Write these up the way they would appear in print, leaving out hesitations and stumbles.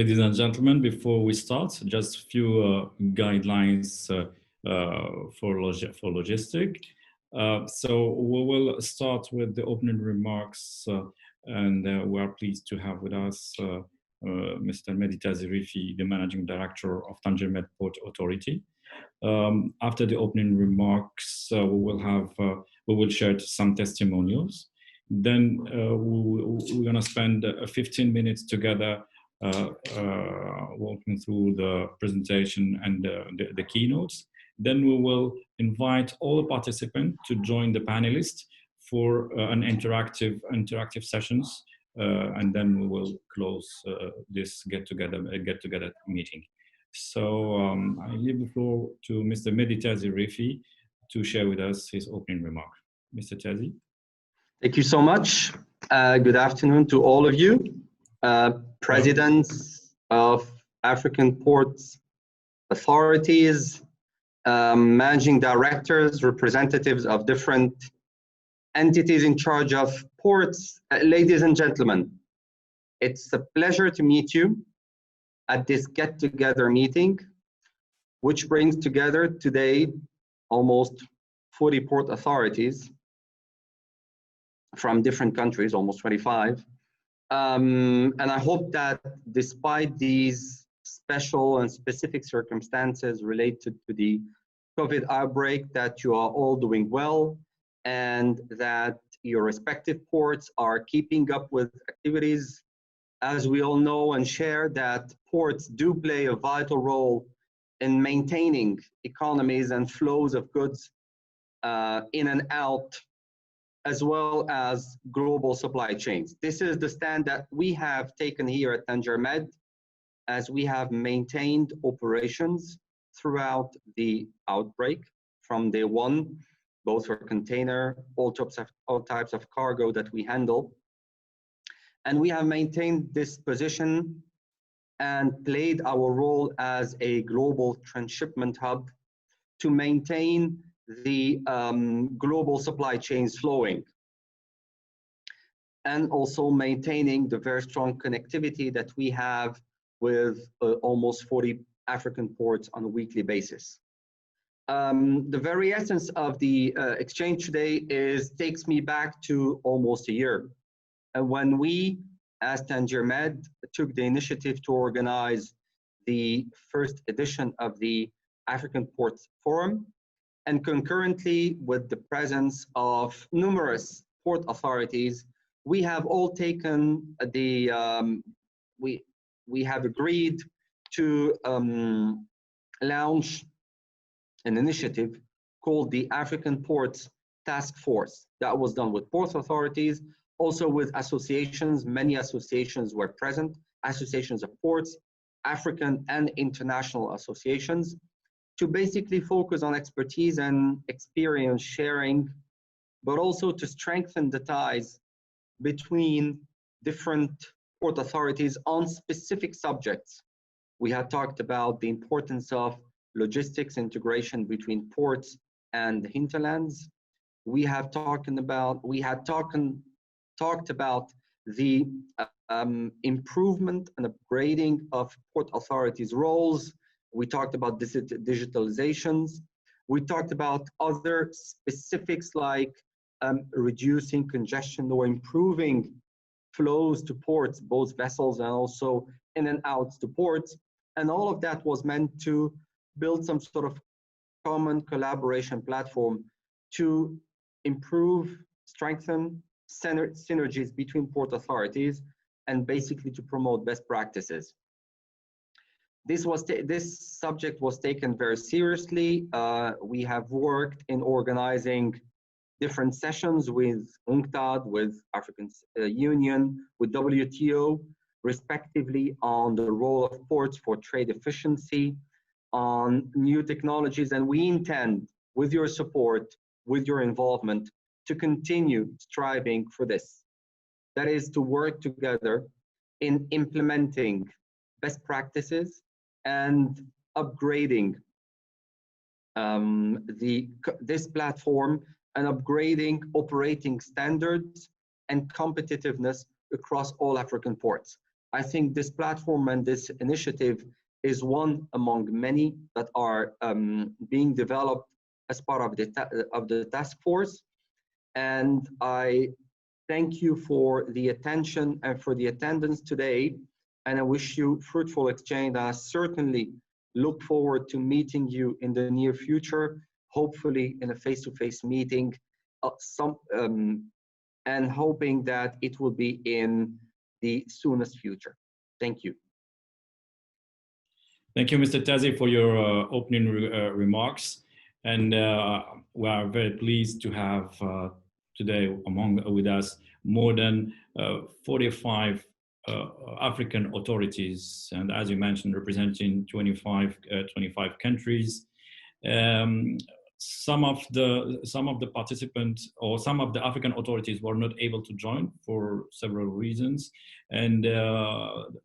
Ladies and gentlemen, before we start, just a few guidelines for logistic. So we will start with the opening remarks, and we are pleased to have with us Mr. Mehdi Tazirifi, the Managing Director of Tanger Med Port Authority. After the opening remarks, we will share some testimonials. Then we're going to spend 15 minutes together walking through the presentation and the keynotes. Then we will invite all the participants to join the panelists for an interactive sessions, and then we will close this get together meeting. So I leave the floor to Mr. Mehdi Tazirifi to share with us his opening remark. Mr. Tazi. Thank you so much. Good afternoon to all of you. Presidents of African ports authorities, managing directors, representatives of different entities in charge of ports, ladies and gentlemen, it's a pleasure to meet you at this get-together meeting, which brings together today almost 40 port authorities from different countries, almost 25. And I hope that despite these special and specific circumstances related to the COVID outbreak, that you are all doing well and that your respective ports are keeping up with activities. As we all know and share, that ports do play a vital role in maintaining economies and flows of goods in and out, as well as global supply chains. This is the stand that we have taken here at Tanger Med, as we have maintained operations throughout the outbreak from day one, both for container, all types of cargo that we handle. And we have maintained this position and played our role as a global transshipment hub to maintain the global supply chains flowing, and also maintaining the very strong connectivity that we have with almost 40 African ports on a weekly basis. The very essence of the exchange today takes me back to almost a year. And when we, as Tanger Med, took the initiative to organize the first edition of the African Ports Forum, and concurrently with the presence of numerous port authorities, we have all taken the, we have agreed to launch an initiative called the African Ports Task Force. That was done with port authorities, also with associations. Many associations were present, associations of ports, African and international associations, to basically focus on expertise and experience sharing, but also to strengthen the ties between different port authorities on specific subjects. We had talked about the importance of logistics integration between ports and hinterlands. We have talked about the improvement and upgrading of port authorities' roles. We talked about digitalizations. We talked about other specifics like reducing congestion or improving flows to ports, both vessels and also in and out to ports. And all of that was meant to build some sort of common collaboration platform to improve, strengthen synergies between port authorities, and basically to promote best practices. This subject was taken very seriously. We have worked in organizing different sessions with UNCTAD, with African Union, with WTO, respectively, on the role of ports for trade efficiency, on new technologies, and we intend, with your support, with your involvement, to continue striving for this. That is, to work together in implementing best practices and upgrading this platform and upgrading operating standards and competitiveness across all African ports. I think this platform and this initiative is one among many that are being developed as part of the task force. And I thank you for the attention and for the attendance today. And I wish you fruitful exchange. I certainly look forward to meeting you in the near future, hopefully in a face-to-face meeting, and hoping that it will be in the soonest future. Thank you. Thank you, Mr. Tazi, for your opening remarks. And we are very pleased to have today with us more than 45 African authorities, and as you mentioned, representing 25 countries. Some of the participants or some of the African authorities were not able to join for several reasons, and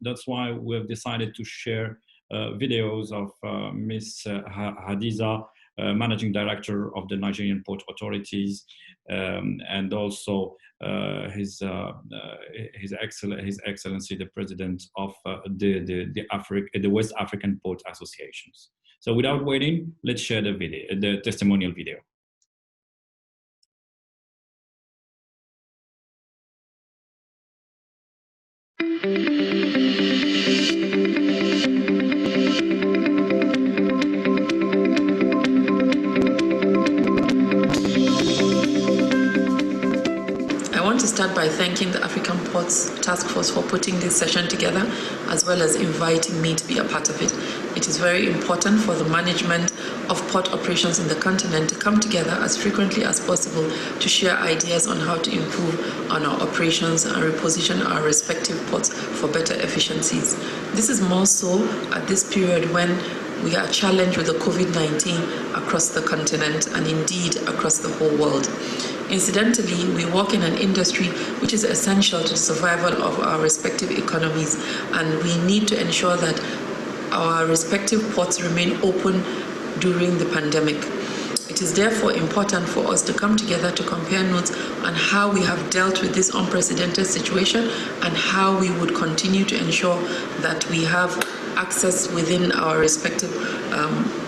that's why we have decided to share videos of Ms. Hadiza, Managing Director of the Nigerian Port Authorities, and also His Excellency, the President of the West African Port Associations. So without waiting, let's share the video, the testimonial video. Start by thanking the African Ports Task Force for putting this session together, as well as inviting me to be a part of it. It is very important for the management of port operations in the continent to come together as frequently as possible to share ideas on how to improve on our operations and reposition our respective ports for better efficiencies. This is more so at this period when we are challenged with the COVID-19 across the continent and indeed across the whole world. Incidentally, we work in an industry which is essential to the survival of our respective economies, and we need to ensure that our respective ports remain open during the pandemic. It is therefore important for us to come together to compare notes on how we have dealt with this unprecedented situation and how we would continue to ensure that we have access within our respective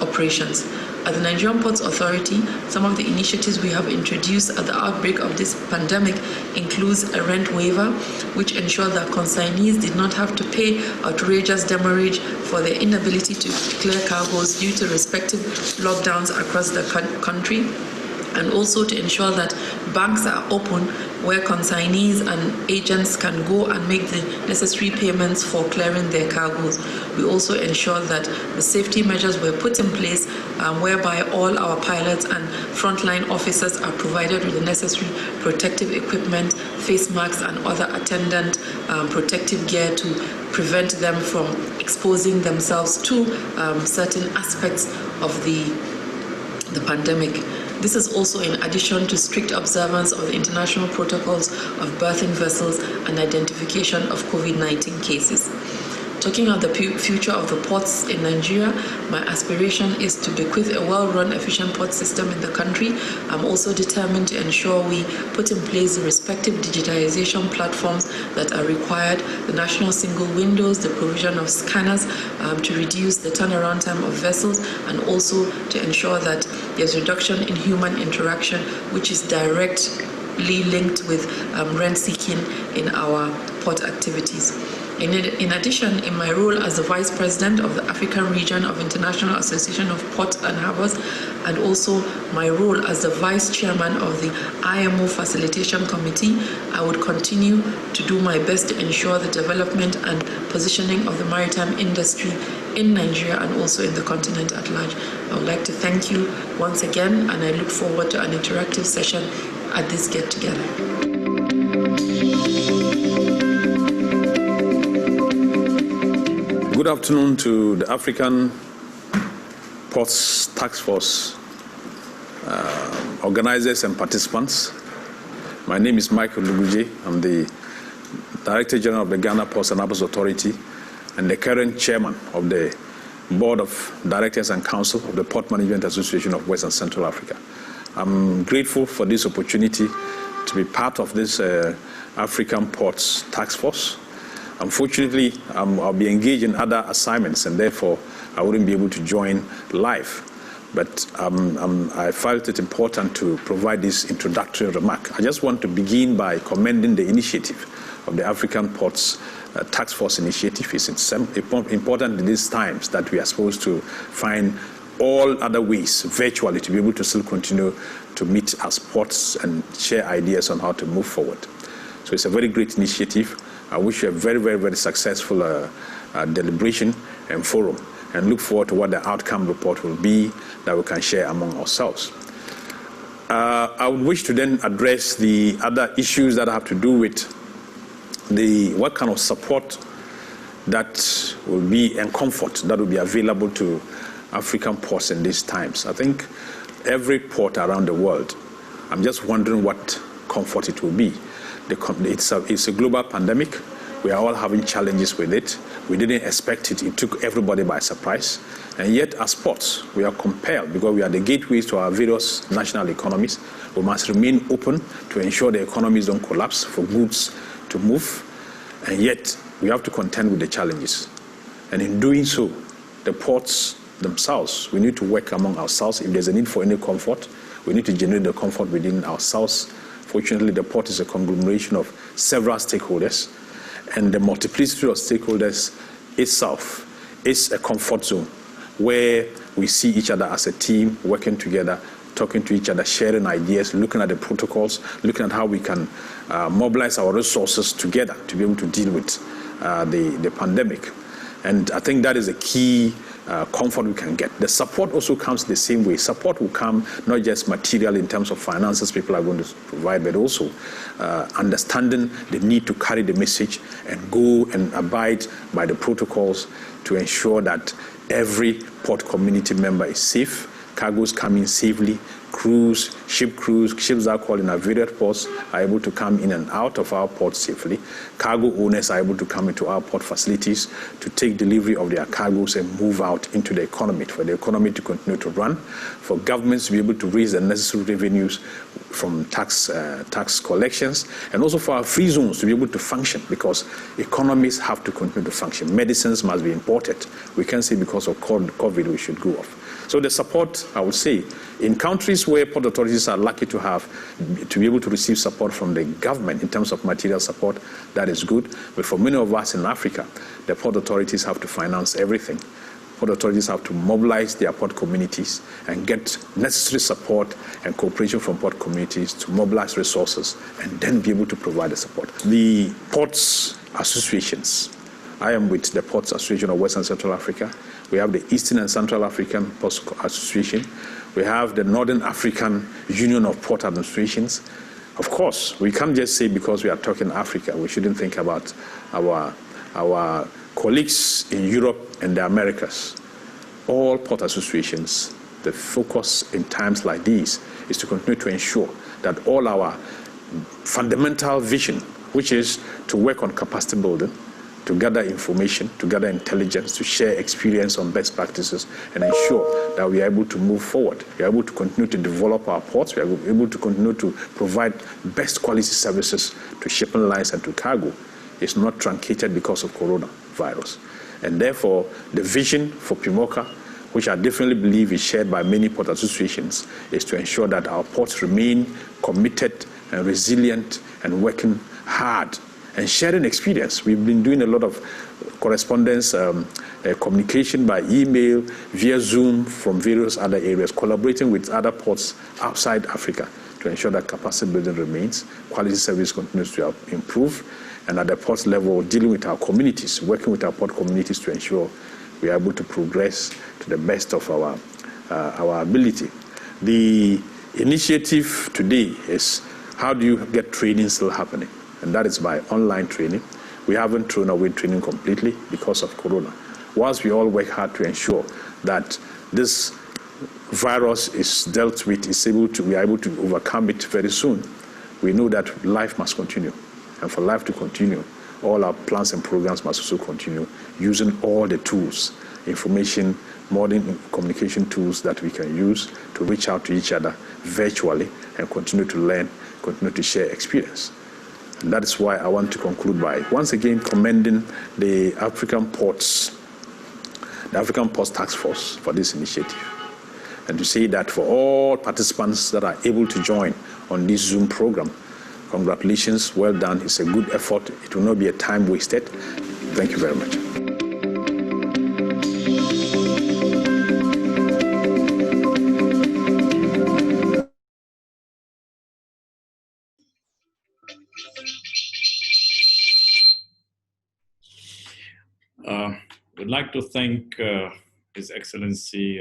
operations. At the Nigerian Ports Authority, some of the initiatives we have introduced at the outbreak of this pandemic includes a rent waiver, which ensured that consignees did not have to pay outrageous demurrage for their inability to clear cargoes due to respective lockdowns across the country, and also to ensure that banks are open where consignees and agents can go and make the necessary payments for clearing their cargoes. We also ensure that the safety measures were put in place whereby all our pilots and frontline officers are provided with the necessary protective equipment, face masks and other attendant protective gear to prevent them from exposing themselves to certain aspects of the pandemic. This is also in addition to strict observance of the international protocols of berthing vessels and identification of COVID-19 cases. Talking of the future of the ports in Nigeria, my aspiration is to bequeath a well-run, efficient port system in the country. I'm also determined to ensure we put in place the respective digitization platforms that are required, the national single windows, the provision of scanners to reduce the turnaround time of vessels, and also to ensure that there's reduction in human interaction, which is directly linked with rent-seeking in our port activities. In addition, in my role as the Vice President of the African Region of International Association of Ports and Harbors, and also my role as the Vice Chairman of the IMO Facilitation Committee, I would continue to do my best to ensure the development and positioning of the maritime industry in Nigeria and also in the continent at large. I would like to thank you once again, and I look forward to an interactive session at this get-together. Good afternoon to the African Ports Task Force organizers and participants. My name is Michael Luguje. I'm the Director General of the Ghana Ports and Harbors Authority and the current chairman of the Board of Directors and Council of the Port Management Association of West and Central Africa. I'm grateful for this opportunity to be part of this African Ports Task Force. Unfortunately, I'll be engaged in other assignments, and therefore I wouldn't be able to join live. But I felt it important to provide this introductory remark. I just want to begin by commending the initiative of the African Ports Task Force Initiative. It's important in these times that we are supposed to find all other ways virtually to be able to still continue to meet as ports and share ideas on how to move forward. So it's a very great initiative. I wish you a very, very, very successful deliberation and forum, and look forward to what the outcome report will be that we can share among ourselves. I would wish to then address the other issues that have to do with what kind of support that will be and comfort that will be available to African ports in these times. I think every port around the world, I'm just wondering what comfort it will be. It's a global pandemic. We are all having challenges with it. We didn't expect it. It took everybody by surprise. And yet, as ports, we are compelled, because we are the gateways to our various national economies. We must remain open to ensure the economies don't collapse, for goods to move. And yet, we have to contend with the challenges. And in doing so, the ports themselves, we need to work among ourselves. If there's a need for any comfort, we need to generate the comfort within ourselves. Fortunately, the port is a conglomeration of several stakeholders, and the multiplicity of stakeholders itself is a comfort zone where we see each other as a team, working together, talking to each other, sharing ideas, looking at the protocols, looking at how we can mobilize our resources together to be able to deal with the pandemic. And I think that is a key comfort we can get. The support also comes the same way. Support will come not just material in terms of finances people are going to provide, but also understanding the need to carry the message and go and abide by the protocols to ensure that every port community member is safe, cargoes come in safely, ships that are called in our various ports are able to come in and out of our ports safely. Cargo owners are able to come into our port facilities to take delivery of their cargoes and move out into the economy, for the economy to continue to run, for governments to be able to raise the necessary revenues from tax collections, and also for our free zones to be able to function, because economies have to continue to function. Medicines must be imported. We can't say because of COVID we should go off. So the support, I would say, in countries where port authorities are lucky to be able to receive support from the government in terms of material support, that is good. But for many of us in Africa, the port authorities have to finance everything. Port authorities have to mobilize their port communities and get necessary support and cooperation from port communities to mobilize resources and then be able to provide the support. The ports associations, I am with the Ports Association of West and Central Africa. We have the Eastern and Central African Ports Association. We have the Northern African Union of Port Administrations. Of course, we can't just say because we are talking Africa, we shouldn't think about our colleagues in Europe and the Americas. All port associations, the focus in times like these is to continue to ensure that all our fundamental vision, which is to work on capacity building, to gather information, to gather intelligence, to share experience on best practices, and ensure that we are able to move forward. We are able to continue to develop our ports. We are able to continue to provide best quality services to shipping lines and to cargo. It's not truncated because of coronavirus. And therefore, the vision for PIMOCA, which I definitely believe is shared by many port associations, is to ensure that our ports remain committed and resilient and working hard and sharing experience. We've been doing a lot of correspondence, communication by email, via Zoom from various other areas, collaborating with other ports outside Africa to ensure that capacity building remains, quality service continues to improve, and at the port level, dealing with our communities, working with our port communities to ensure we are able to progress to the best of our ability. The initiative today is how do you get training still happening? And that is by online training. We haven't thrown away training completely because of Corona. Whilst we all work hard to ensure that this virus is dealt with, we are able to overcome it very soon, we know that life must continue. And for life to continue, all our plans and programs must also continue using all the tools, information, modern communication tools that we can use to reach out to each other virtually and continue to learn, continue to share experience. That is why I want to conclude by once again commending the African Ports Task Force for this initiative. And to say that for all participants that are able to join on this Zoom program, congratulations, well done. It's a good effort. It will not be a time wasted. Thank you very much. Would like to thank His Excellency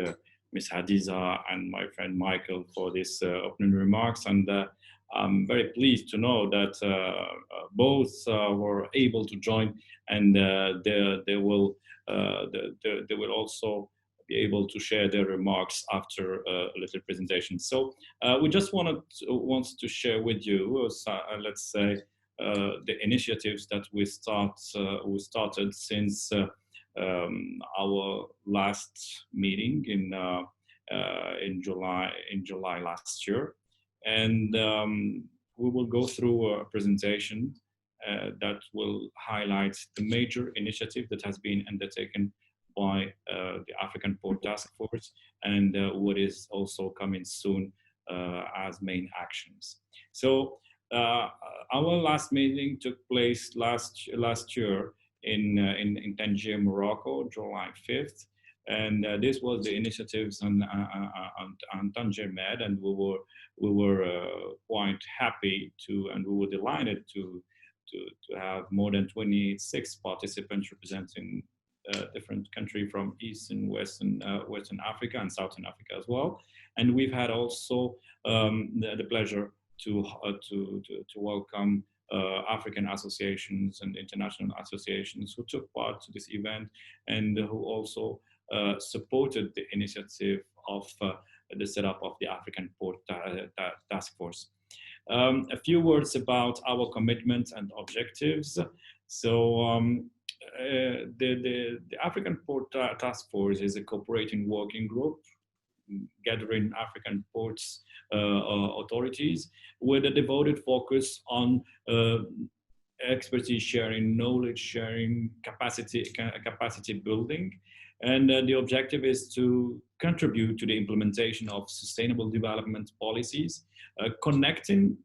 Ms. Hadiza and my friend Michael for this opening remarks, and I'm very pleased to know that both were able to join, and they will also be able to share their remarks after a little presentation. So we just wants to share with you, let's say, the initiatives that we started since our last meeting in July last year, and we will go through a presentation that will highlight the major initiative that has been undertaken by the African Port Task Force, and what is also coming soon as main actions. So our last meeting took place last year in Tanger, Morocco, July 5th, and this was the initiatives on Tanger Med, and we were quite happy to, and we were delighted to have more than 26 participants representing different countries from East and Western Africa and Southern Africa as well. And we've had also the pleasure to welcome African associations and international associations who took part to this event, and who also supported the initiative of the setup of the African Port Task Force. A few words about our commitment and objectives. So the African Port Task Force is a cooperating working group gathering African ports authorities with a devoted focus on expertise sharing, knowledge sharing, capacity building. And the objective is to contribute to the implementation of sustainable development policies, connecting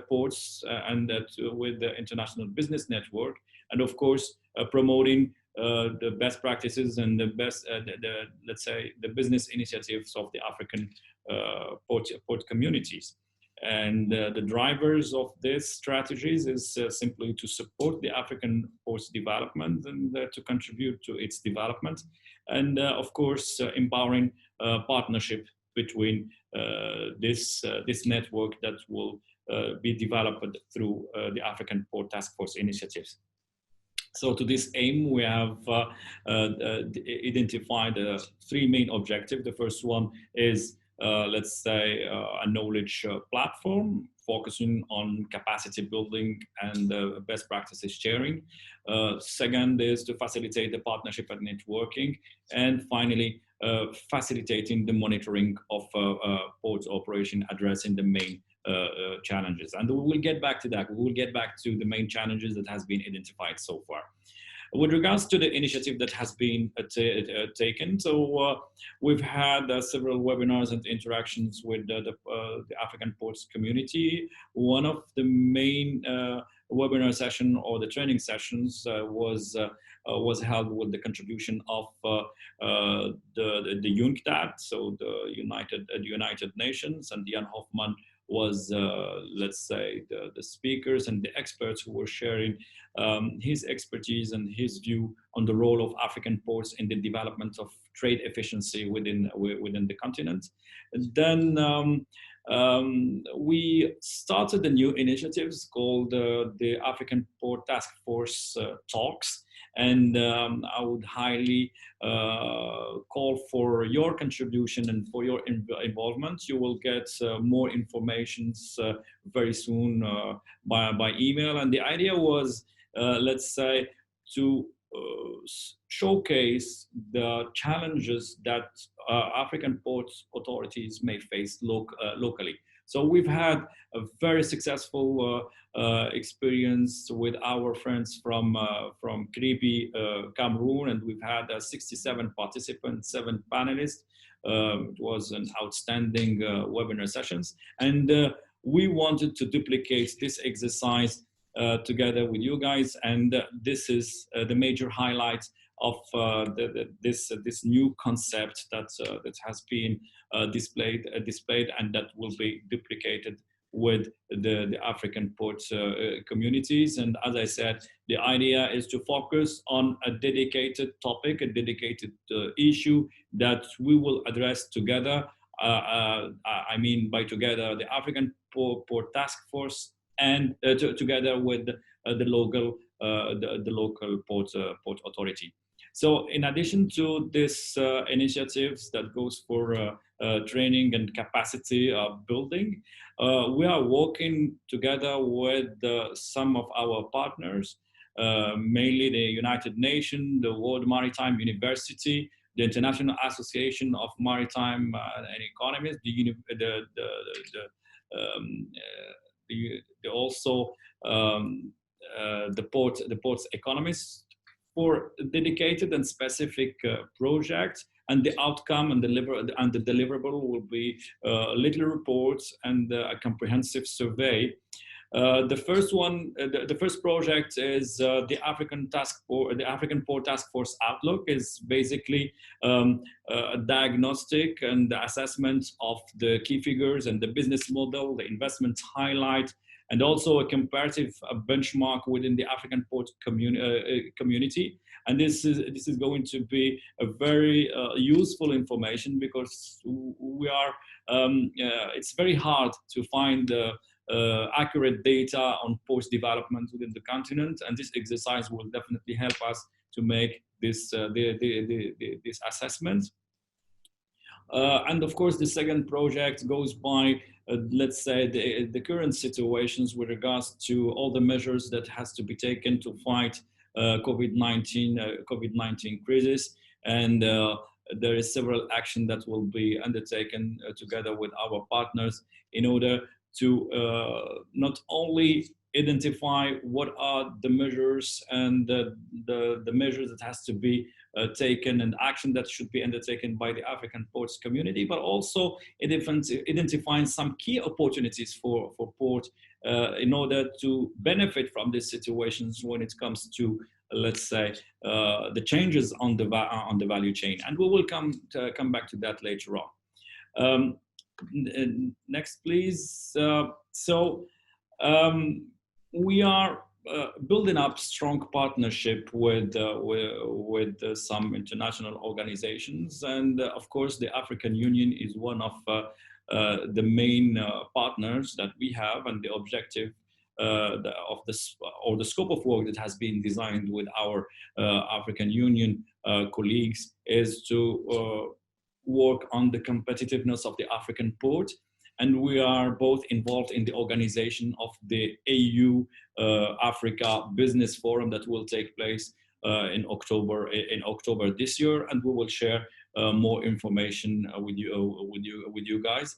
ports with the international business network, and of course promoting the best practices and the best, let's say, the business initiatives of the African port communities. And the drivers of these strategies is simply to support the African ports development and to contribute to its development. And of course, empowering partnership between this network that will be developed through the African Port Task Force initiatives. So to this aim, we have identified three main objectives. The first one is, let's say, a knowledge platform focusing on capacity building and best practices sharing. Second is to facilitate the partnership and networking. And finally, facilitating the monitoring of port operation, addressing the main challenges. And we will get back to that. We will get back to the main challenges that has been identified so far. With regards to the initiative that has been taken, so we've had several webinars and interactions with the African ports community. One of the main webinar session or the training sessions was held with the contribution of the UNCTAD, so the United Nations, and Jan Hofman was, let's say, the speakers and the experts who were sharing his expertise and his view on the role of African ports in the development of trade efficiency within the continent. And then we started a new initiatives called the African Port Task Force Talks. And I would highly call for your contribution and for your involvement. You will get more information very soon by email. And the idea was, let's say, to showcase the challenges that African port authorities may face locally. So we've had a very successful experience with our friends from Kribi, Cameroon, and we've had 67 participants, 7 panelists. It was an outstanding webinar sessions, and we wanted to duplicate this exercise together with you guys, and this is the major highlight of this new concept that has been displayed, and that will be duplicated with the African port communities. And as I said, the idea is to focus on a dedicated topic, a dedicated issue that we will address together. I mean by together, the African Port Task Force, and together with the local port authority. So in addition to this initiatives that goes for training and capacity building, we are working together with some of our partners, mainly the United Nations, the World Maritime University, the International Association of Maritime and Economists, also the port's economists, for dedicated and specific projects, and the outcome and the deliverable will be little reports and a comprehensive survey. The first project is the African Port Task Force Outlook. Is basically a diagnostic and the assessment of the key figures and the business model, the investment highlight, and also a comparative benchmark within the African port community. And this is going to be a very useful information, because we are it's very hard to find accurate data on port development within the continent, and this exercise will definitely help us to make this this assessment. And of course, the second project goes by, let's say, the current situations with regards to all the measures that has to be taken to fight COVID-19 crisis, and there is several action that will be undertaken together with our partners in order to not only identify what are the measures and the measures that has to be taken and action that should be undertaken by the African ports community, but also identifying some key opportunities for port in order to benefit from these situations when it comes to, let's say, the changes on the value chain. And we will come back to that later on. Next, please. We are building up strong partnership with some international organizations, and of course the African Union is one of the main partners that we have, and the objective of this, or the scope of work that has been designed with our African Union colleagues, is to work on the competitiveness of the African port. And we are both involved in the organization of the AU Africa Business Forum that will take place in October this year, and we will share more information with you guys.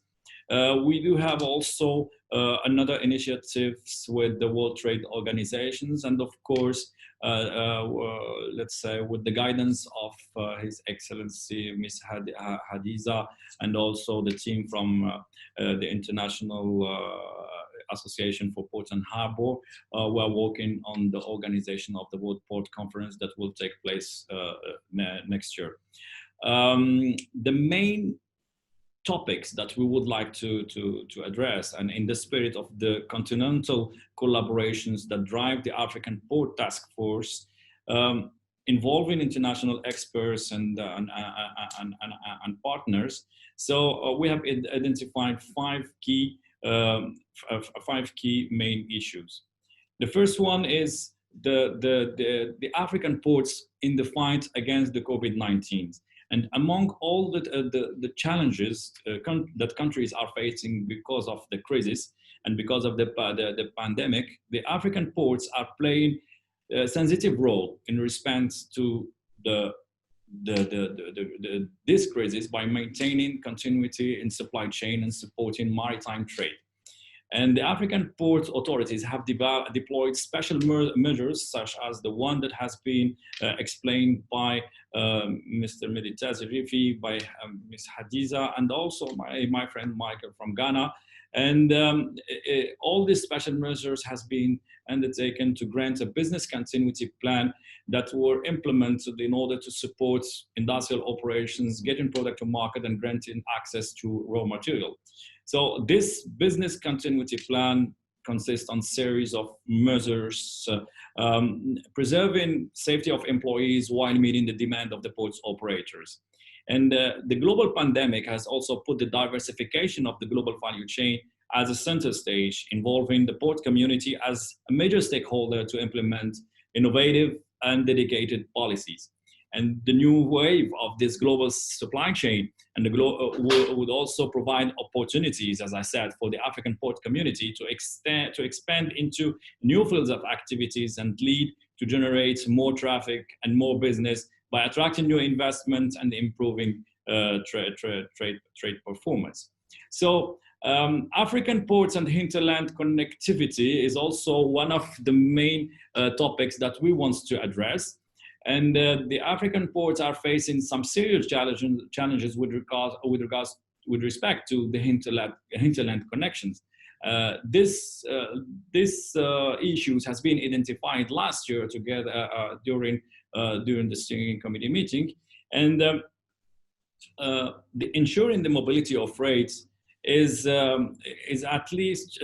We do have also another initiatives with the World Trade Organizations, and of course, let's say, with the guidance of His Excellency Ms. Hadiza, and also the team from the International Association for Port and Harbour. We are working on the organization of the World Port Conference that will take place next year. The main topics that we would like to address, and in the spirit of the continental collaborations that drive the African Port Task Force, involving international experts and partners. So we have identified five key main issues. The first one is the African ports in the fight against the COVID-19. And among all the challenges that countries are facing because of the crisis and because of the pandemic, the African ports are playing a sensitive role in response to the this crisis by maintaining continuity in supply chain and supporting maritime trade. And the African port authorities have deployed special measures, such as the one that has been explained by Mr. Meditaz Rifi, by Ms. Hadiza, and also my friend Michael from Ghana. And all these special measures has been undertaken to grant a business continuity plan that were implemented in order to support industrial operations, getting product to market, and granting access to raw material. So this business continuity plan consists on series of measures, preserving safety of employees while meeting the demand of the port's operators. And the global pandemic has also put the diversification of the global value chain as a center stage, involving the port community as a major stakeholder to implement innovative and dedicated policies. And the new wave of this global supply chain and the would also provide opportunities, as I said, for the African port community to expand into new fields of activities and lead to generate more traffic and more business by attracting new investment and improving trade performance. So African ports and hinterland connectivity is also one of the main topics that we want to address. And the African ports are facing some serious challenges with respect to the hinterland connections. This issues has been identified last year together during the steering committee meeting, and ensuring the mobility of freights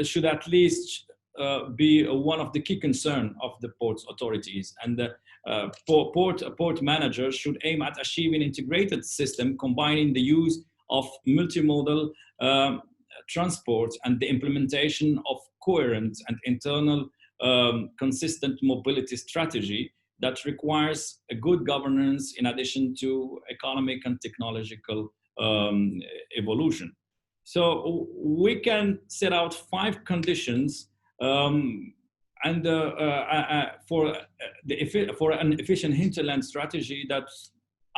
should at least be one of the key concerns of the ports authorities, and port managers should aim at achieving an integrated system combining the use of multimodal transport and the implementation of coherent and internal consistent mobility strategy that requires a good governance in addition to economic and technological evolution. So we can set out 5 conditions and for an efficient hinterland strategy that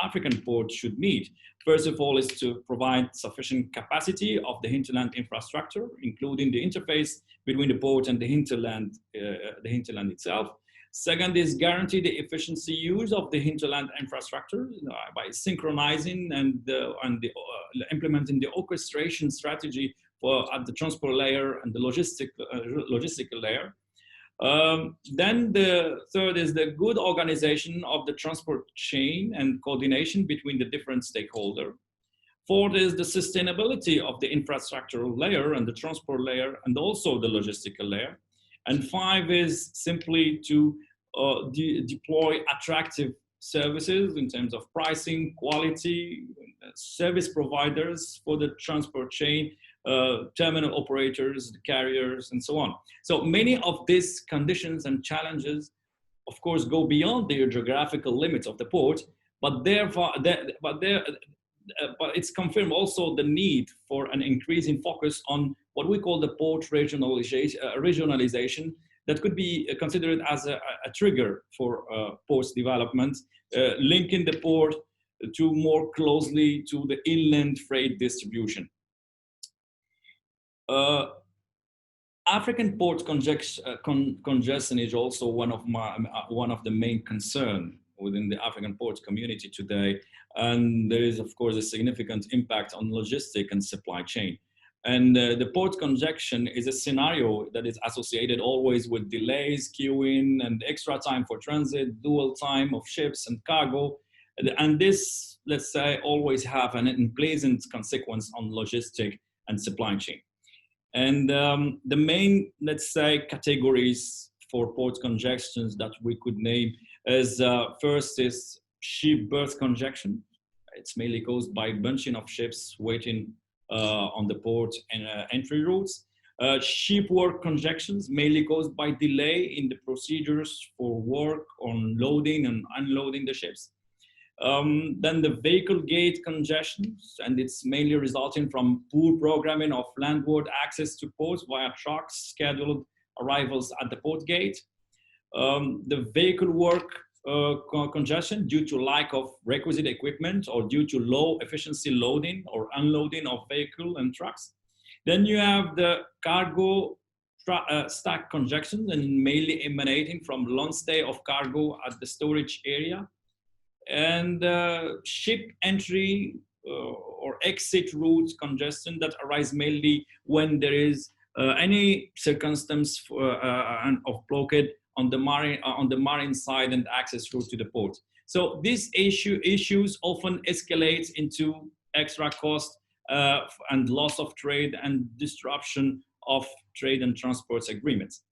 African ports should meet. First of all is to provide sufficient capacity of the hinterland infrastructure, including the interface between the port and the hinterland itself. Second is guarantee the efficiency use of the hinterland infrastructure by synchronizing and implementing the orchestration strategy at the transport layer and the logistical layer. Then the third is the good organization of the transport chain and coordination between the different stakeholders. Fourth is the sustainability of the infrastructural layer and the transport layer and also the logistical layer. And 5 is simply to deploy attractive services in terms of pricing, quality, service providers for the transport chain, terminal operators, the carriers, and so on. So many of these conditions and challenges, of course, go beyond the geographical limits of the port, but it's confirmed also the need for an increasing focus on what we call the port regionalization that could be considered as a trigger for ports development, linking the port to more closely to the inland freight distribution. African port congestion is also one of the main concerns within the African port community today, and there is of course a significant impact on logistic and supply chain. And the port congestion is a scenario that is associated always with delays, queuing, and extra time for transit, dual time of ships and cargo. And this, let's say, always have an unpleasant consequence on logistic and supply chain. And the main, let's say, categories for port congestions that we could name is first is ship berth congestion. It's mainly caused by bunching of ships waiting on the port and entry routes. Ship work congestions mainly caused by delay in the procedures for work on loading and unloading the ships. Then the vehicle gate congestions, and it's mainly resulting from poor programming of landward access to ports via trucks, scheduled arrivals at the port gate. The vehicle work congestion due to lack of requisite equipment or due to low efficiency loading or unloading of vehicle and trucks. Then you have the cargo stack congestion, and mainly emanating from long stay of cargo at the storage area, and ship entry or exit route congestion that arise mainly when there is any circumstance of blockade on the marine side and access route to the port. So these issues often escalate into extra cost and loss of trade and disruption of trade and transport agreements.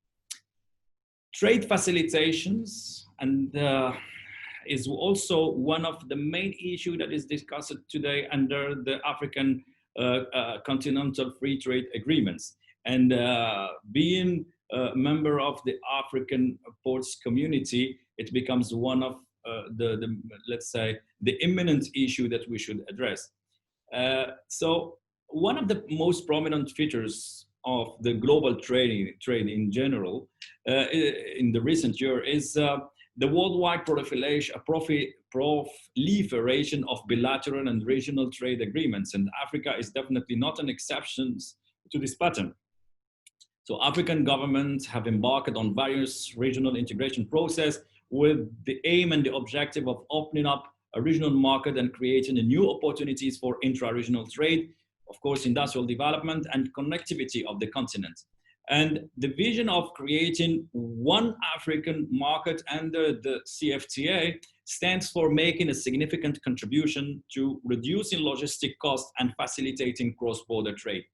Trade facilitations and is also one of the main issues that is discussed today under the African Continental Free Trade Agreements. And being a member of the African ports community, it becomes one of let's say, the imminent issue that we should address. So one of the most prominent features of the global trade in general in the recent year is the worldwide proliferation of bilateral and regional trade agreements, and Africa is definitely not an exception to this pattern. So African governments have embarked on various regional integration process with the aim and the objective of opening up a regional market and creating new opportunities for intra-regional trade, of course, industrial development and connectivity of the continent. And the vision of creating one African market under the CFTA stands for making a significant contribution to reducing logistic costs and facilitating cross-border trade.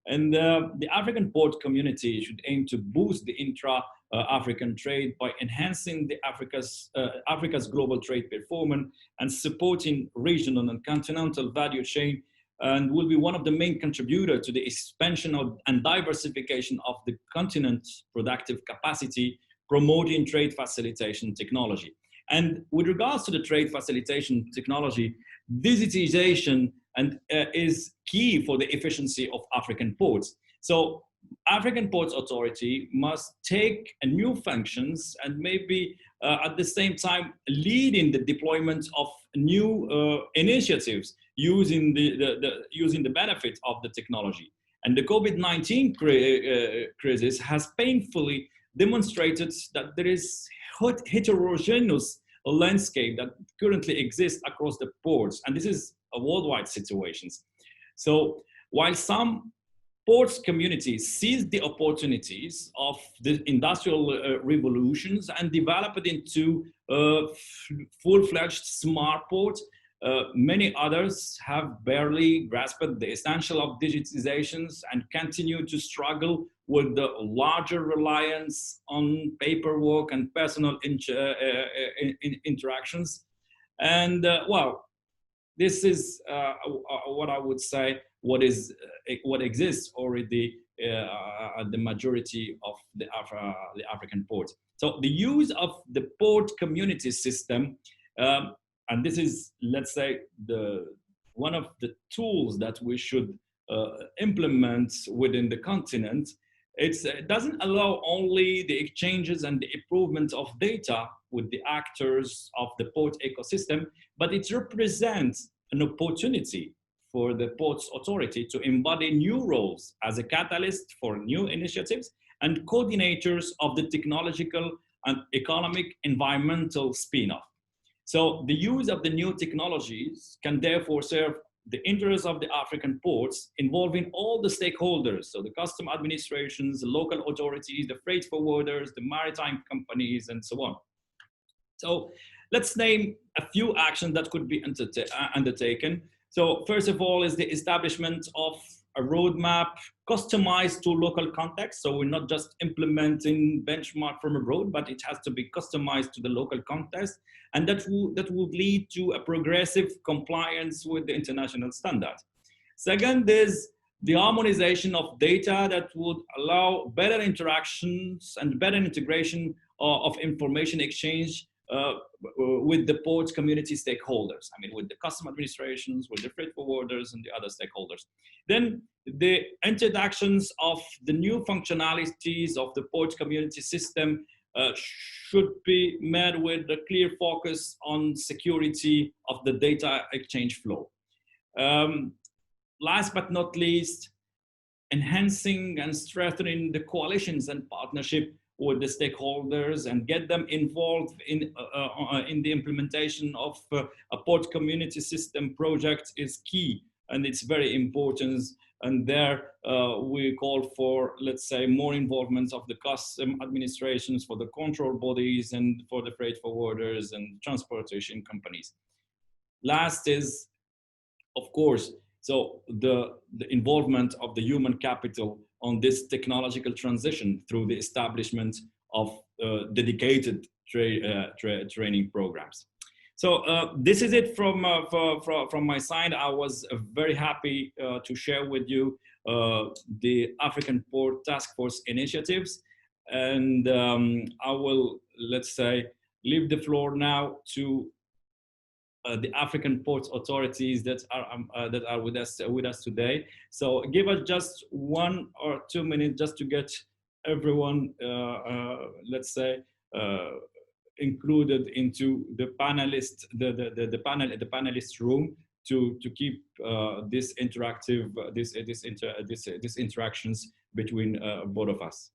And the African port community should aim to boost the intra-African trade by enhancing the Africa's global trade performance and supporting regional and continental value chain, and will be one of the main contributors to the expansion of and diversification of the continent's productive capacity, promoting trade facilitation technology. And with regards to the trade facilitation technology, digitization is key for the efficiency of African ports. So African Ports Authority must take new functions and maybe at the same time leading the deployment of new initiatives using the benefit of the technology. And the COVID-19 crisis has painfully demonstrated that there is heterogeneous landscape that currently exists across the ports, and this is a worldwide situation. So while some ports communities seized the opportunities of the industrial revolutions and developed into full-fledged smart ports, many others have barely grasped the essential of digitizations and continue to struggle with the larger reliance on paperwork and personal interactions. And well, this is what I would say what exists already at the majority of the African ports. So the use of the port community system, and this is, let's say, one of the tools that we should implement within the continent. It doesn't allow only the exchanges and the improvement of data with the actors of the port ecosystem, but it represents an opportunity for the Ports Authority to embody new roles as a catalyst for new initiatives and coordinators of the technological and economic environmental spin-off. So the use of the new technologies can therefore serve the interests of the African ports, involving all the stakeholders, so the custom administrations, the local authorities, the freight forwarders, the maritime companies, and so on. So let's name a few actions that could be undertaken. So first of all is the establishment of a roadmap customized to local context. So we're not just implementing benchmark from abroad, but it has to be customized to the local context. And that would lead to a progressive compliance with the international standard. Second is the harmonization of data that would allow better interactions and better integration of information exchange with the ports community stakeholders. I mean, with the custom administrations, with the freight forwarders and the other stakeholders. Then the introductions of the new functionalities of the port community system should be met with a clear focus on security of the data exchange flow. Last but not least, enhancing and strengthening the coalitions and partnership with the stakeholders and get them involved in the implementation of a port community system project is key, and it's very important. And there we call for, let's say, more involvement of the custom administrations, for the control bodies, and for the freight forwarders and transportation companies. Last is, of course, so the involvement of the human capital on this technological transition through the establishment of dedicated training programs. So this is it from my side. I was very happy to share with you the African Port Task Force initiatives, and I will, let's say, leave the floor now to the African Port authorities that are with us today. So give us just 1 or 2 minutes just to get everyone, let's say, included into the panelist, the panelist room to keep this interactive, this interactions between both of us.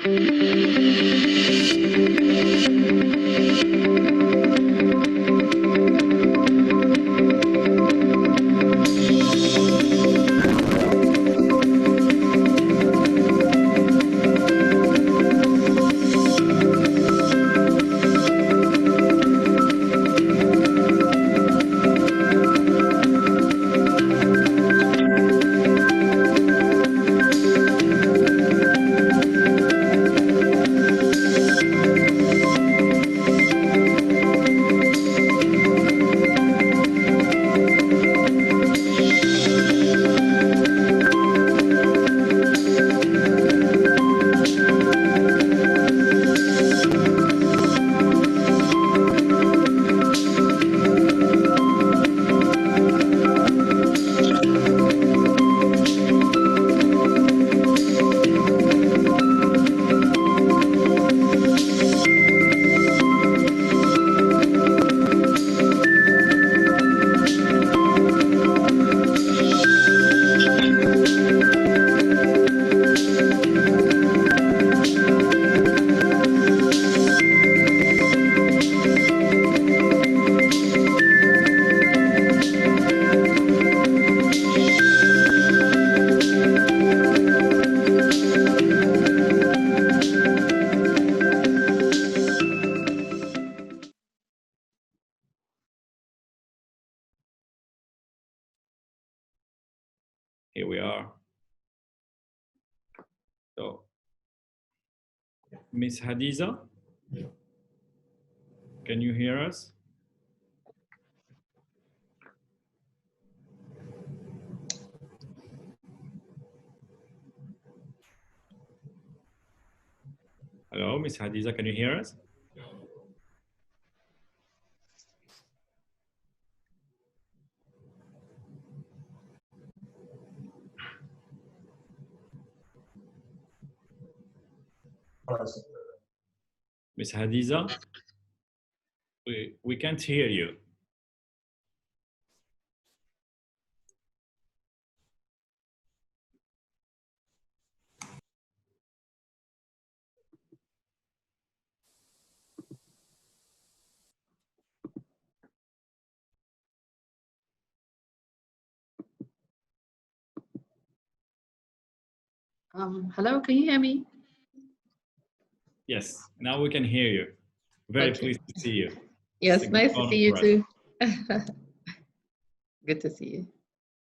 Here we are. So, Miss Hadiza, can you hear us? Hello, Miss Hadiza, can you hear us? Miss Hadiza, we can't hear you. Hello, can you hear me? Yes, now we can hear you. Very pleased to see you. Yes, nice to see you too. Good to see you.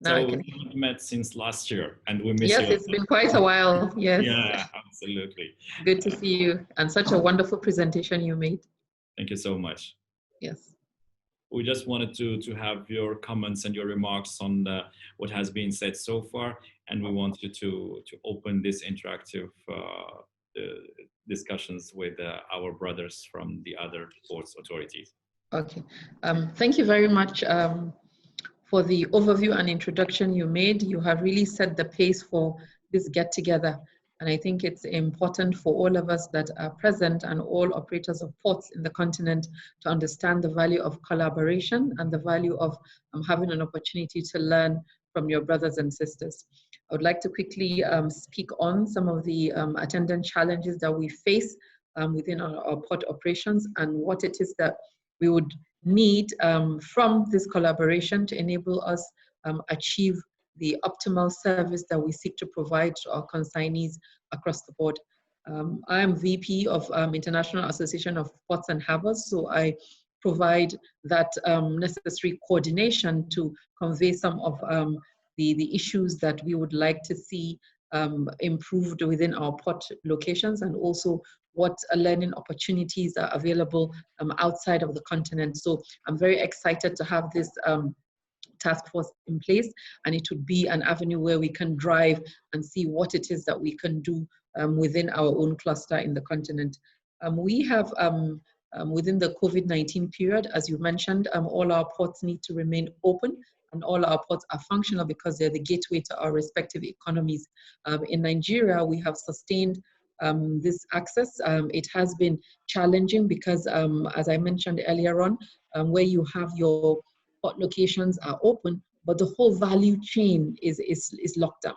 Now so we haven't met since last year, and we miss you. Yes, it's been quite a while. Yes. Yeah, absolutely. Good to see you, and such a wonderful presentation you made. Thank you so much. Yes. We just wanted to have your comments and your remarks on what has been said so far, and we want you to open this interactive discussions with our brothers from the other ports authorities. Okay. Thank you very much for the overview and introduction you made. You have really set the pace for this get-together. And I think it's important for all of us that are present and all operators of ports in the continent to understand the value of collaboration and the value of having an opportunity to learn from your brothers and sisters. I would like to quickly speak on some of the attendant challenges that we face within our port operations and what it is that we would need from this collaboration to enable us achieve the optimal service that we seek to provide to our consignees across the board. I am VP of International Association of Ports and Harbors, so I provide that necessary coordination to convey some of the issues that we would like to see improved within our port locations, and also what learning opportunities are available outside of the continent. So I'm very excited to have this task force in place, and it would be an avenue where we can drive and see what it is that we can do within our own cluster in the continent. We have within the COVID-19 period, as you mentioned, all our ports need to remain open, and all our ports are functional because they're the gateway to our respective economies. In Nigeria, we have sustained this access. It has been challenging because, as I mentioned earlier on, where you have your port locations are open, but the whole value chain is locked down.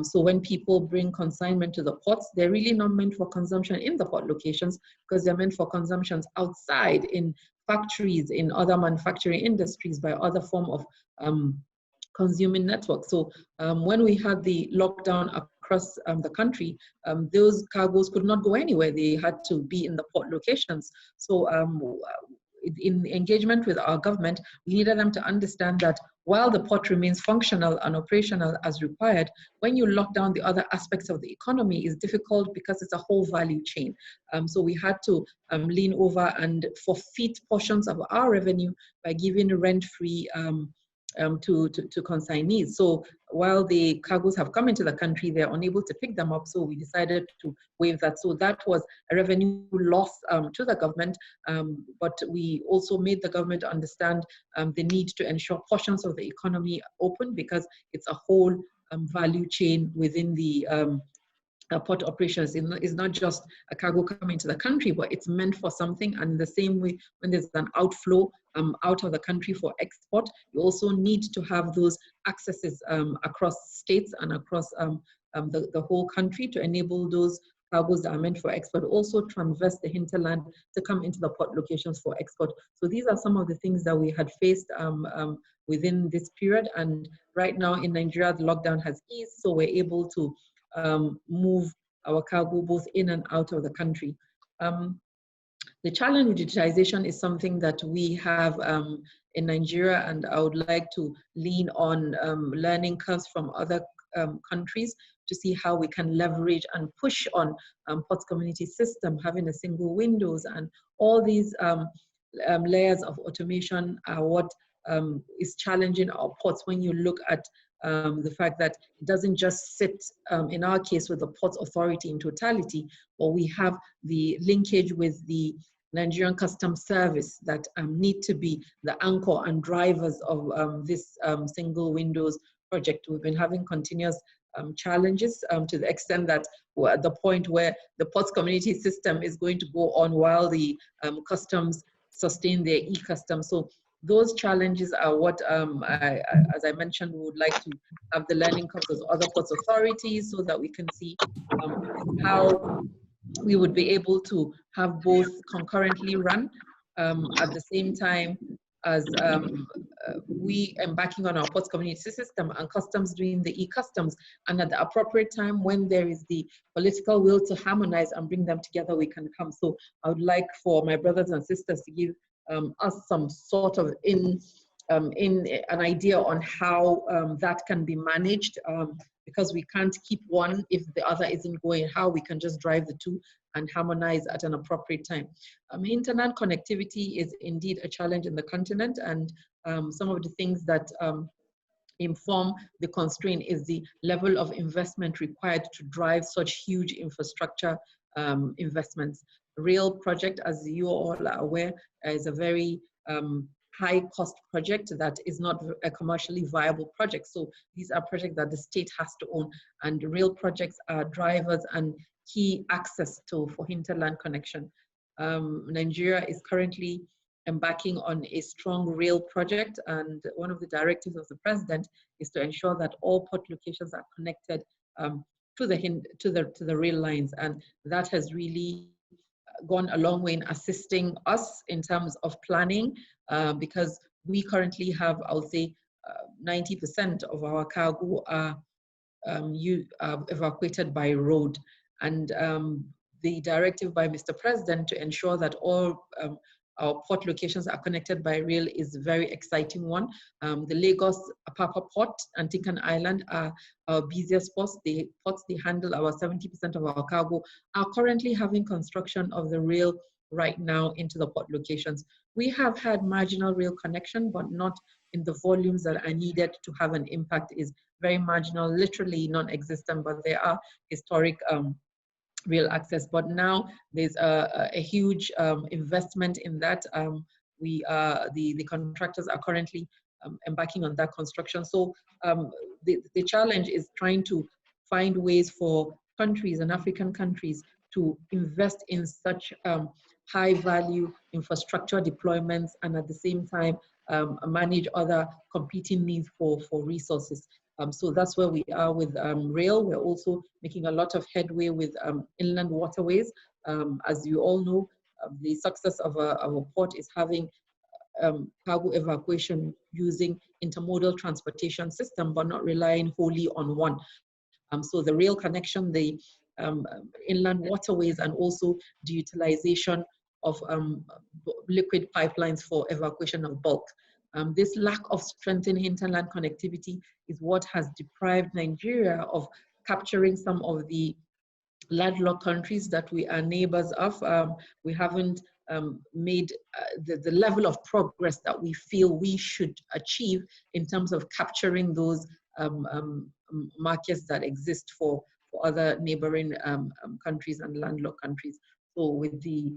So when people bring consignment to the ports, they're really not meant for consumption in the port locations, because they're meant for consumptions outside in factories, in other manufacturing industries, by other form of consuming networks. So when we had the lockdown across the country, those cargoes could not go anywhere. They had to be in the port locations. So in engagement with our government, we needed them to understand that while the port remains functional and operational as required, when you lock down the other aspects of the economy, it's difficult because it's a whole value chain. So we had to lean over and forfeit portions of our revenue by giving rent-free to consignees. So while the cargoes have come into the country, they're unable to pick them up. So we decided to waive that. So that was a revenue loss to the government. But we also made the government understand the need to ensure portions of the economy open, because it's a whole value chain within the port operations. It's not just a cargo coming to the country, but it's meant for something. And the same way, when there's an outflow out of the country for export, you also need to have those accesses across states and across the whole country to enable those cargoes that are meant for export also traverse the hinterland to come into the port locations for export. So these are some of the things that we had faced within this period. And right now in Nigeria, the lockdown has eased, so we're able to move our cargo both in and out of the country. The challenge with digitization is something that we have in Nigeria, and I would like to lean on learning curves from other countries to see how we can leverage and push on ports community system, having a single windows, and all these layers of automation are what is challenging our ports when you look at the fact that it doesn't just sit, in our case, with the Ports Authority in totality, but we have the linkage with the Nigerian Customs Service that need to be the anchor and drivers of this single windows project. We've been having continuous challenges to the extent that we're at the point where the ports community system is going to go on while the customs sustain their e-customs. So those challenges are what, as I mentioned, we would like to have the learning curves of other ports authorities so that we can see how we would be able to have both concurrently run at the same time as we embarking on our ports community system and customs doing the e-customs, and at the appropriate time when there is the political will to harmonize and bring them together, we can come. So I would like for my brothers and sisters to give us some sort of in an idea on how that can be managed, because we can't keep one if the other isn't going, how we can just drive the two and harmonize at an appropriate time. Internet connectivity is indeed a challenge in the continent, and some of the things that inform the constraint is the level of investment required to drive such huge infrastructure investments. Rail project, as you all are aware, is a very high cost project that is not a commercially viable project. So these are projects that the state has to own, and rail projects are drivers and key access to for hinterland connection. Nigeria is currently embarking on a strong rail project, and one of the directives of the president is to ensure that all port locations are connected to the rail lines, and that has really gone a long way in assisting us in terms of planning, because we currently have, I would say, 90% of our cargo are evacuated by road. And the directive by Mr. President to ensure that all our port locations are connected by rail is a very exciting one. The Lagos Apapa Port and Tinkan Island are our busiest ports. The ports they handle our 70% of our cargo are currently having construction of the rail right now into the port locations. We have had marginal rail connection, but not in the volumes that are needed to have an impact. Is very marginal, literally non-existent, but there are historic rail access. But now there's a huge investment in that. The contractors are currently embarking on that construction. So the challenge is trying to find ways for countries and African countries to invest in such high value infrastructure deployments, and at the same time manage other competing needs for resources. So that's where we are with rail. We're also making a lot of headway with inland waterways. As you all know, the success of a port is having cargo evacuation using intermodal transportation system, but not relying wholly on one. So the rail connection, the inland waterways, and also the utilization of liquid pipelines for evacuation of bulk. This lack of strengthening hinterland connectivity is what has deprived Nigeria of capturing some of the landlocked countries that we are neighbors of. We haven't made the level of progress that we feel we should achieve in terms of capturing those markets that exist for other neighboring countries and landlocked countries. So with the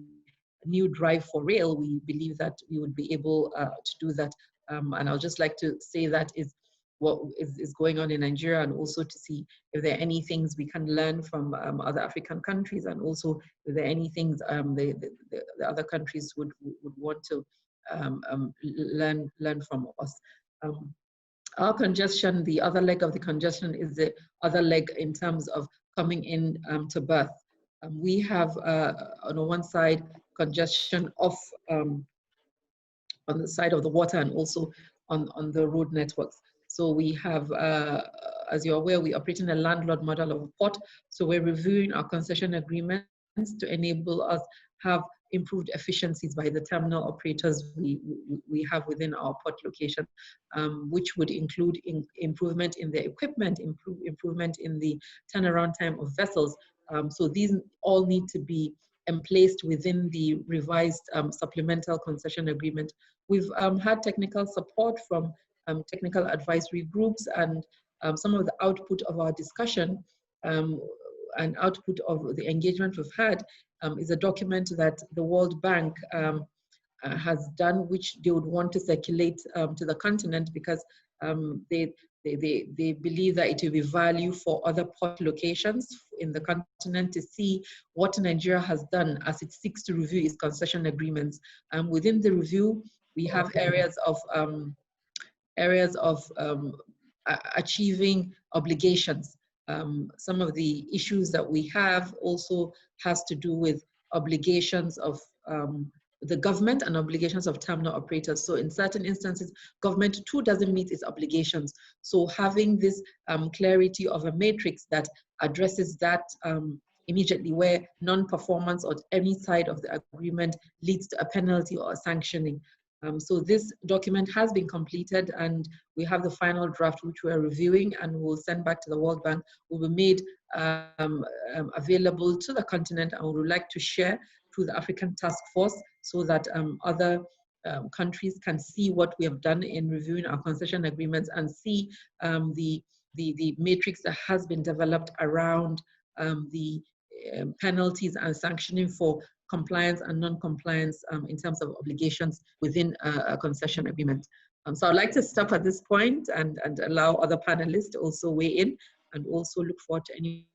new drive for rail, we believe that we would be able to do that. And I'll just like to say that is what is going on in Nigeria, and also to see if there are any things we can learn from other African countries, and also if there are any things the other countries would want to learn from us. Our congestion, the other leg of the congestion is the other leg in terms of coming in to berth. We have on one side congestion off on the side of the water, and also on the road networks. So we have, as you're aware, we operate in a landlord model of a port. So we're reviewing our concession agreements to enable us have improved efficiencies by the terminal operators we have within our port location, which would include improvement in the equipment, improvement in the turnaround time of vessels. So these all need to be emplaced within the revised supplemental concession agreement. We've had technical support from technical advisory groups, and some of the output of our discussion and output of the engagement we've had is a document that the World Bank has done, which they would want to circulate to the continent, because they believe that it will be value for other port locations in the continent to see what Nigeria has done as it seeks to review its concession agreements. Within the review, we have areas of achieving obligations. Some of the issues that we have also has to do with obligations of the government and obligations of terminal operators. So in certain instances, government too doesn't meet its obligations. So having this clarity of a matrix that addresses that immediately, where non-performance on any side of the agreement leads to a penalty or a sanctioning. So this document has been completed, and we have the final draft, which we're reviewing and we'll send back to the World Bank. Will be made available to the continent, and we would like to share through the African Task Force, so that other countries can see what we have done in reviewing our concession agreements, and see the matrix that has been developed around the penalties and sanctioning for compliance and non-compliance in terms of obligations within a concession agreement. So I'd like to stop at this point and allow other panelists to also weigh in, and also look forward to any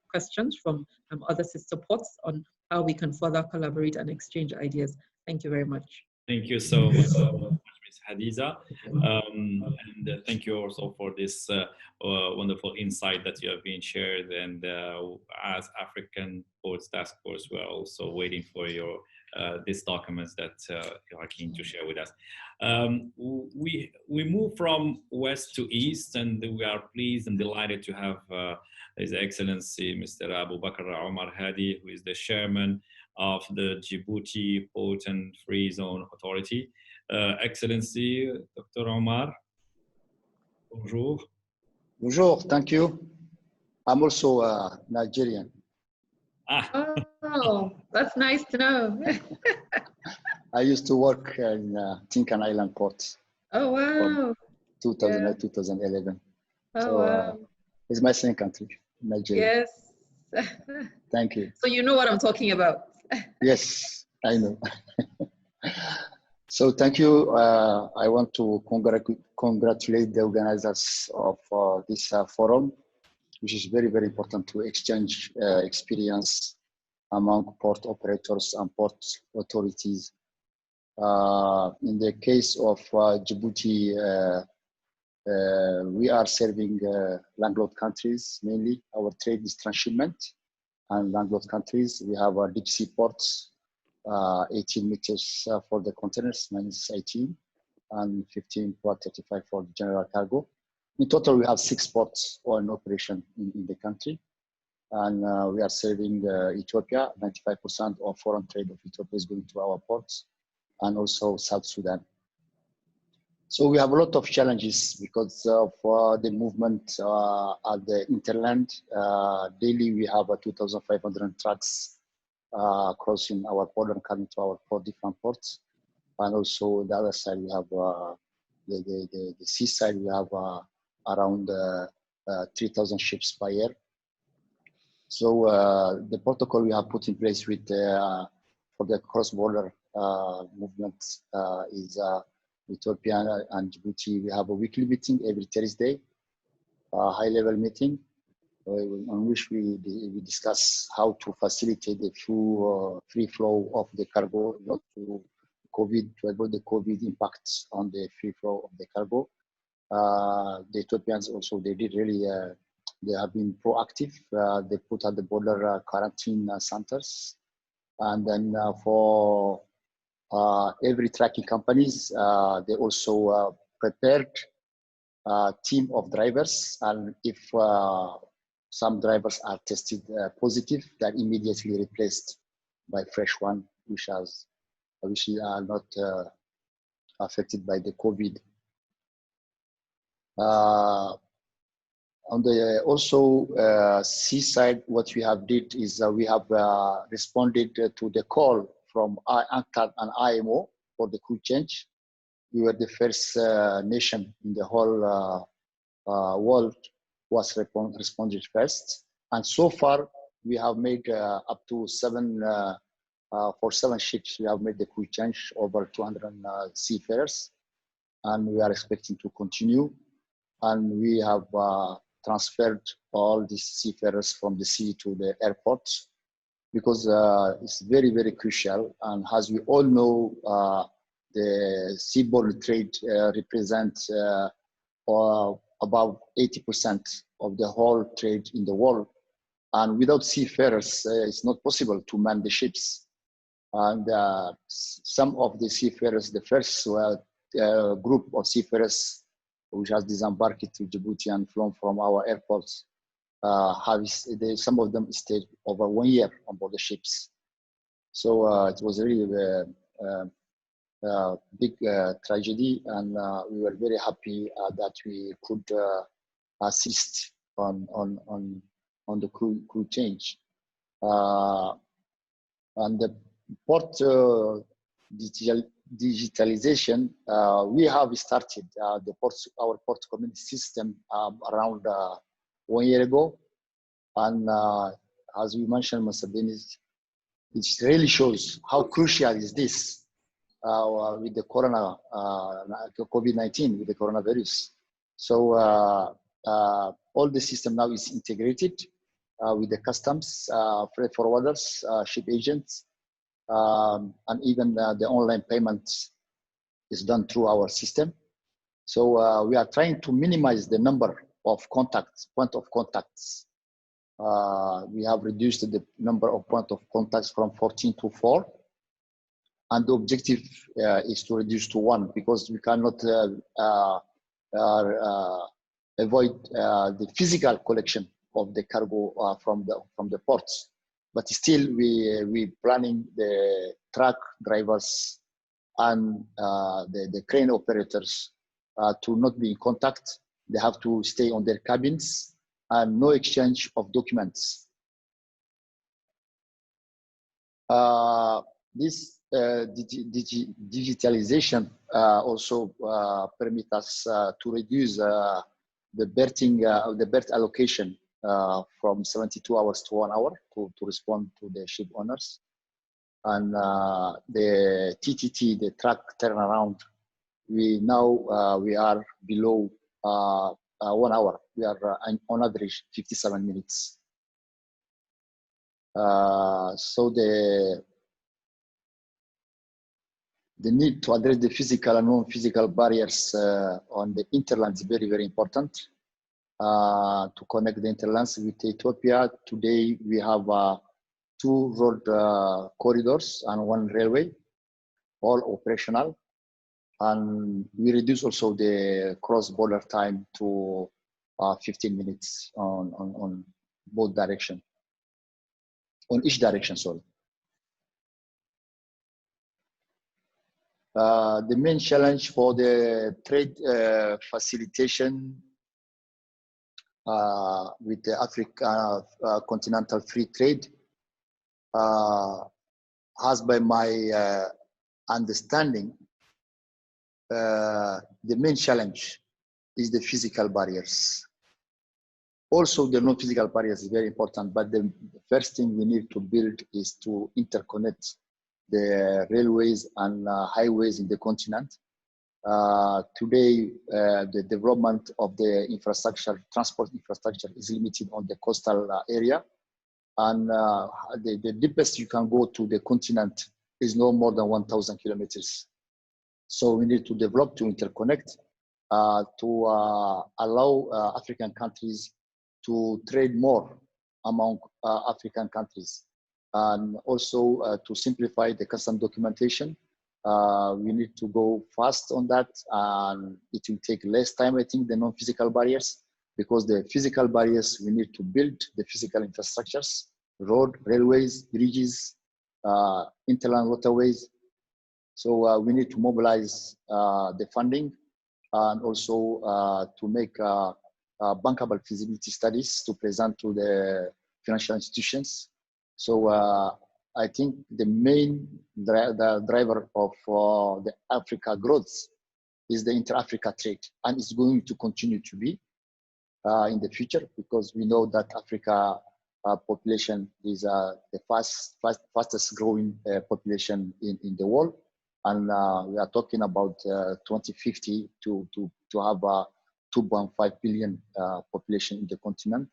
questions from other sister ports on how we can further collaborate and exchange ideas. Thank you very much. Thank you so much, Ms. Hadiza. And thank you also for this wonderful insight that you have been shared. And as African Ports Task Force, we're also waiting for your these documents that you are keen to share with us. We move from west to east, and we are pleased and delighted to have His Excellency Mr. Abu Bakr Omar Hadi, who is the chairman of the Djibouti Port and Free Zone Authority. Excellency, Dr. Omar, bonjour. Bonjour, thank you. I'm also Nigerian. Oh, that's nice to know. I used to work in Tinkan Island Port. Oh, wow. 2008, 2011. Oh, so wow. It's my second country, Nigeria. Yes. Thank you. So you know what I'm talking about. Yes, I know. So thank you. I want to congratulate the organizers of this forum, which is very, very important to exchange experience among port operators and port authorities. In the case of Djibouti We are serving landlocked countries mainly. Our trade is transshipment and landlocked countries. We have our deep sea ports, 18 meters for the containers, minus 18, and 15.35 for the general cargo. In total, we have 6 ports in operation in the country. And we are serving Ethiopia. 95% of foreign trade of Ethiopia is going to our ports, and also South Sudan. So we have a lot of challenges because of the movement at the interland. Daily, we have 2,500 trucks crossing our border and coming to our 4 different ports. And also the other side, we have the seaside, we have around 3,000 ships per year. So the protocol we have put in place with for the cross-border movement is Ethiopia and Djibouti. We have a weekly meeting every Thursday, a high-level meeting, on which we discuss how to facilitate the free flow of the cargo, not to avoid the COVID impacts on the free flow of the cargo. The Ethiopians also, they did really, they have been proactive. They put at the border quarantine centers. And then for every tracking companies, they also prepared a team of drivers. And if some drivers are tested positive, they're immediately replaced by fresh one, which are not affected by the COVID. On the also seaside, what we have did is we have responded to the call from UNCTAD and IMO for the crew change. We were the first nation in the whole world was responded first. And so far, we have made up to 7 for 7 ships. We have made the crew change, over 200 seafarers, and we are expecting to continue. And we have transferred all these seafarers from the sea to the airport, because it's very, very crucial. And as we all know, the seaborne trade represents about 80% of the whole trade in the world. And without seafarers, it's not possible to man the ships. And some of the seafarers, the first group of seafarers which has disembarked to Djibouti and flown from our airports, some of them stayed over 1 year on board the ships. So it was really a big tragedy, and we were very happy that we could assist on the crew change. And the port digitalization, we have started our port community system around 1 year ago. And as we mentioned, Mr. Dennis, it really shows how crucial is this with the COVID-19, with the coronavirus. So all the system now is integrated with the customs, freight forwarders, ship agents, and even the online payments is done through our system. So we are trying to minimize the number of contacts, point of contacts. We have reduced the number of point of contacts from 14 to 4. And the objective is to reduce to 1, because we cannot avoid the physical collection of the cargo from the ports. But still, we planning the truck drivers and the crane operators to not be in contact. They have to stay on their cabins, and no exchange of documents. This digitalization also permit us to reduce the berth allocation from 72 hours to 1 hour to respond to the ship owners. And the TTT, the truck turnaround, we are below 1 hour. We are on average 57 minutes. So The need to address the physical and non-physical barriers on the interlands is very, very important. To connect the interlands with Ethiopia, today we have 2 road corridors and 1 railway, all operational. And we reduce also the cross-border time to 15 minutes on both direction, on each direction, sorry. The main challenge for the trade facilitation with the Africa continental free trade, as by my understanding, the main challenge is the physical barriers. Also, the non-physical barriers is very important, but the first thing we need to build is to interconnect the railways and highways in the continent. Today, the development of the infrastructure, transport infrastructure, is limited on the coastal area, and the deepest you can go to the continent is no more than 1,000 kilometers. So we need to develop, to interconnect, to allow African countries to trade more among African countries, and also to simplify the custom documentation. We need to go fast on that, and it will take less time, I think, than non-physical barriers, because the physical barriers, we need to build the physical infrastructures, road, railways, bridges, interland waterways. So we need to mobilize the funding, and also to make bankable feasibility studies to present to the financial institutions. So I think the main driver of the Africa growth is the inter-Africa trade, and it's going to continue to be in the future, because we know that Africa population is the fastest growing population in the world, and we are talking about 2050 to have a 2.5 billion population in the continent,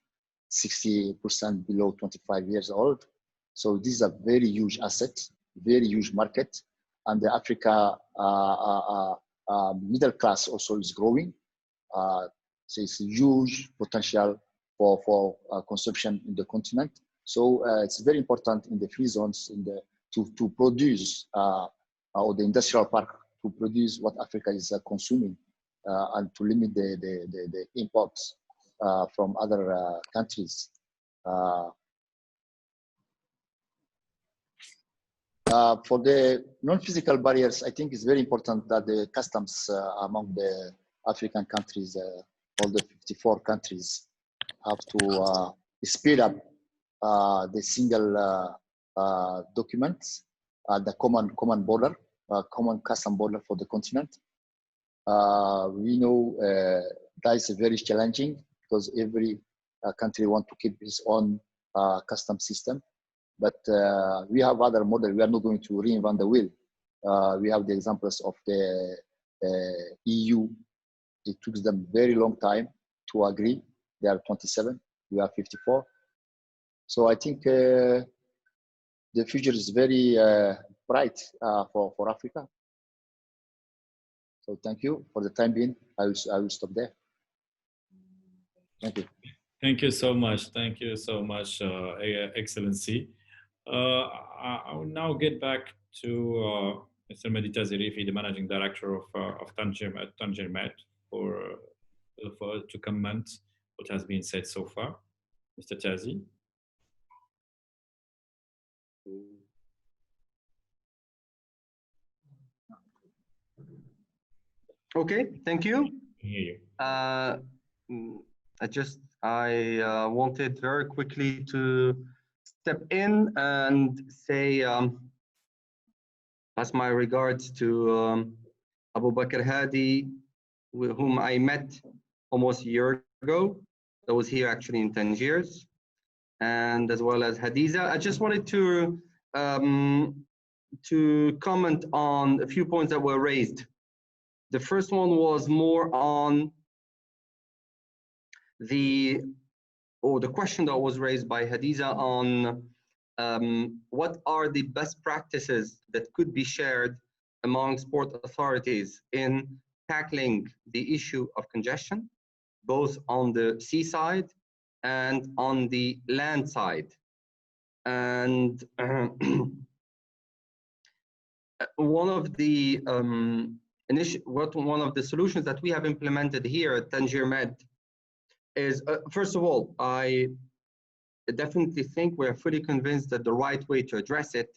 60% below 25 years old. So this is a very huge asset, very huge market, and the Africa middle class also is growing. So it's a huge potential for consumption in the continent. So it's very important in the free zones to produce, or the industrial park, to produce what Africa is consuming, and to limit the imports from other countries. For the non-physical barriers, I think it's very important that the customs among the African countries, all the 54 countries, have to speed up the single documents, the common border, common custom border for the continent. We know that is very challenging, because every country wants to keep its own custom system. But we have other models. We are not going to reinvent the wheel. We have the examples of the EU. It took them very long time to agree. They are 27. We are 54. So I think the future is very bright for Africa. So thank you for the time being. I will stop there. Thank you. Thank you so much. Thank you so much, Excellency. I will now get back to Mr. Mehdi Tazirifi, the Managing Director of Tanger Med, to comment what has been said so far. Mr. Tazi. Okay, thank you. Here. I wanted very quickly to step in and say, pass my regards to Abu Bakr Hadi, whom I met almost a year ago. That was here actually in Tangiers, and as well as Hadiza. I just wanted to comment on a few points that were raised. The first one was more on the question that was raised by Hadiza on what are the best practices that could be shared amongst port authorities in tackling the issue of congestion, both on the seaside and on the land side. And one of the solutions that we have implemented here at Tanger Med is, first of all, I definitely think we're fully convinced that the right way to address it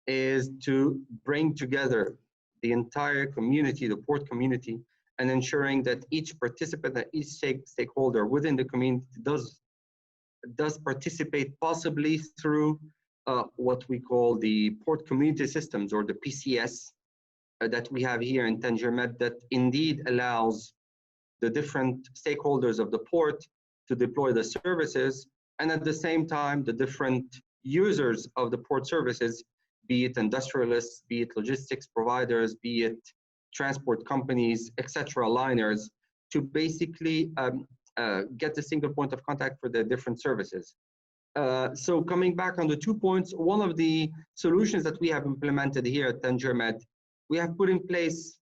is to bring together the entire community, the port community, and ensuring that each participant and each stakeholder within the community does participate, possibly through what we call the port community systems, or the PCS that we have here in Tanger Med, that indeed allows the different stakeholders of the port to deploy the services, and at the same time the different users of the port services, be it industrialists, be it logistics providers, be it transport companies, etc., liners, to basically get a single point of contact for the different services. So coming back on the 2 points, one of the solutions that we have implemented here at Tanger Med, we have put in place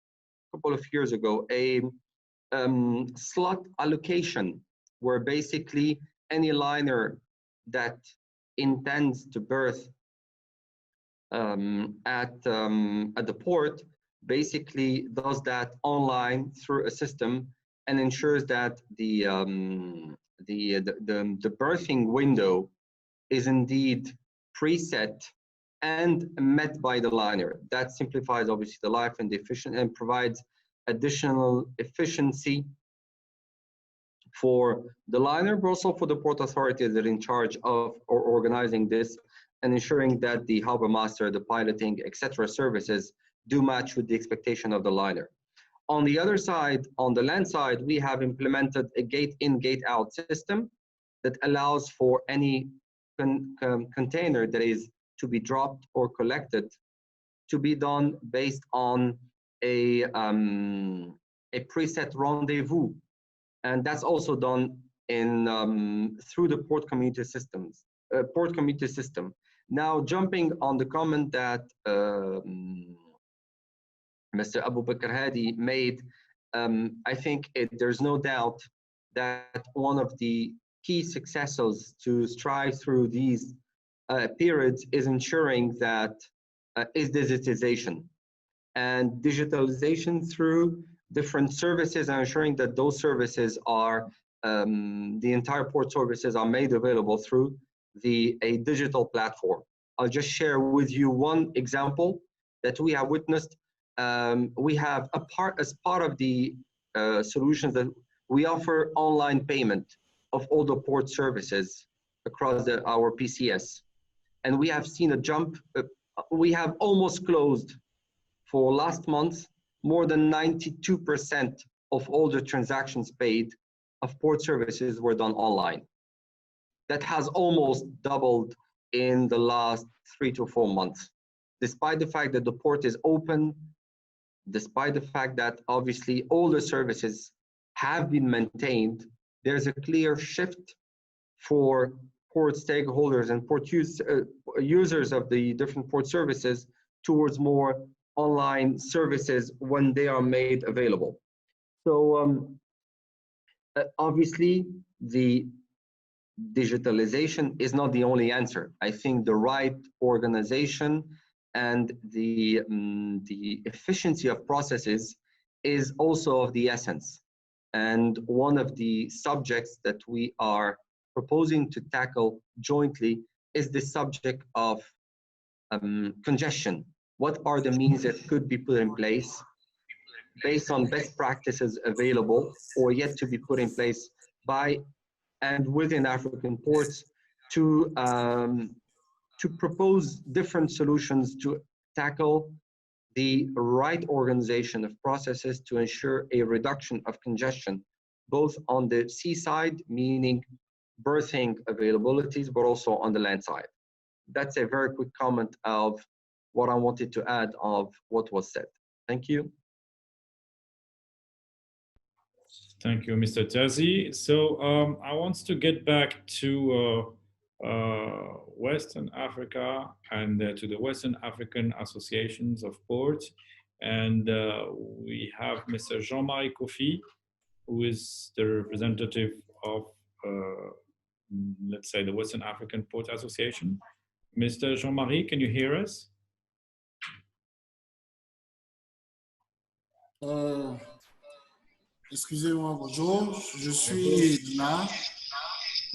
a couple of years ago a slot allocation, where basically any liner that intends to berth at the port basically does that online through a system, and ensures that the berthing window is indeed preset and met by the liner. That simplifies obviously the life and the efficient, and provides additional efficiency for the liner, but also for the port authority that are in charge of or organizing this, and ensuring that the harbor master, the piloting, etc. services do match with the expectation of the liner. On the other side, on the land side, we have implemented a gate in, gate out system that allows for any container that is to be dropped or collected to be done based on a preset rendezvous, and that's also done in through the port community system. Now, jumping on the comment that Mr. Abu Bakr Hadi made, I think there's no doubt that one of the key successes to strive through these periods is ensuring that is digitization, and digitalization through different services, and ensuring that those services are the entire port services are made available through a digital platform. I'll just share with you one example that we have witnessed. We have as part of the solutions that we offer online payment of all the port services across our PCS, and we have seen a jump. We have almost closed for last month more than 92% of all the transactions paid of port services were done online. That has almost doubled in the last 3 to 4 months, despite the fact that the port is open, despite the fact that obviously all the services have been maintained. There's a clear shift for port stakeholders and port users of the different port services towards more online services when they are made available. So obviously the digitalization is not the only answer. I think the right organization and the efficiency of processes is also of the essence. And one of the subjects that we are proposing to tackle jointly is the subject of congestion. What are the means that could be put in place based on best practices available or yet to be put in place by and within African ports to propose different solutions to tackle the right organization of processes to ensure a reduction of congestion, both on the seaside, meaning berthing availabilities, but also on the land side. That's a very quick comment of what I wanted to add of what was said. Thank you. Thank you, Mr. Tazi. So I want to get back to Western Africa and to the Western African Associations of Ports. And we have Mr. Jean-Marie Kofi, who is the representative of, let's say, the Western African Port Association. Mr. Jean-Marie, can you hear us? Excusez-moi, bonjour, je suis là.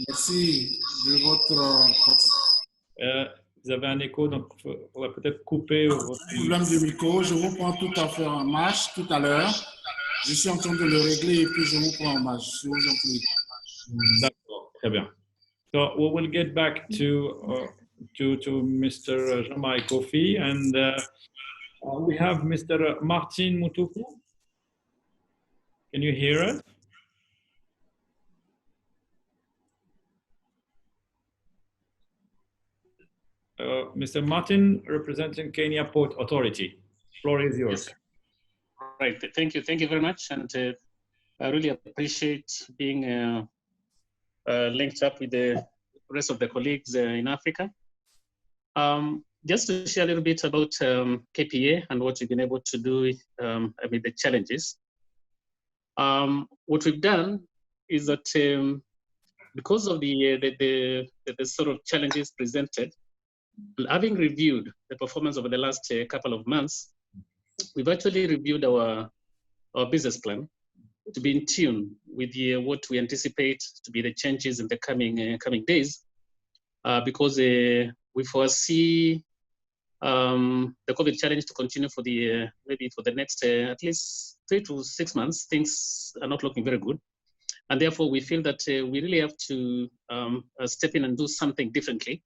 Merci de votre vous avez un écho, donc on va peut-être couper votre problème de micro. Je vous prends tout à fait en marche tout à l'heure. Je suis en train de le régler et puis je vous prends en marche. Je vous en prie. D'accord, très bien. So we will get back to Mr. Jean-Marie Kofi, and we have Mr. Martin Mutuku. Can you hear us? Mr. Martin, representing Kenya Port Authority. Floor is yours. Yes. Right. Thank you very much, and I really appreciate being linked up with the rest of the colleagues in Africa. Just to share a little bit about KPA and what we've been able to do amid the challenges. What we've done is that because of the sort of challenges presented, having reviewed the performance over the last couple of months, we've actually reviewed our business plan to be in tune with what we anticipate to be the changes in the coming days, because we foresee the COVID challenge to continue for the maybe for the next at least 3 to 6 months. Things are not looking very good, and therefore we feel that we really have to step in and do something differently,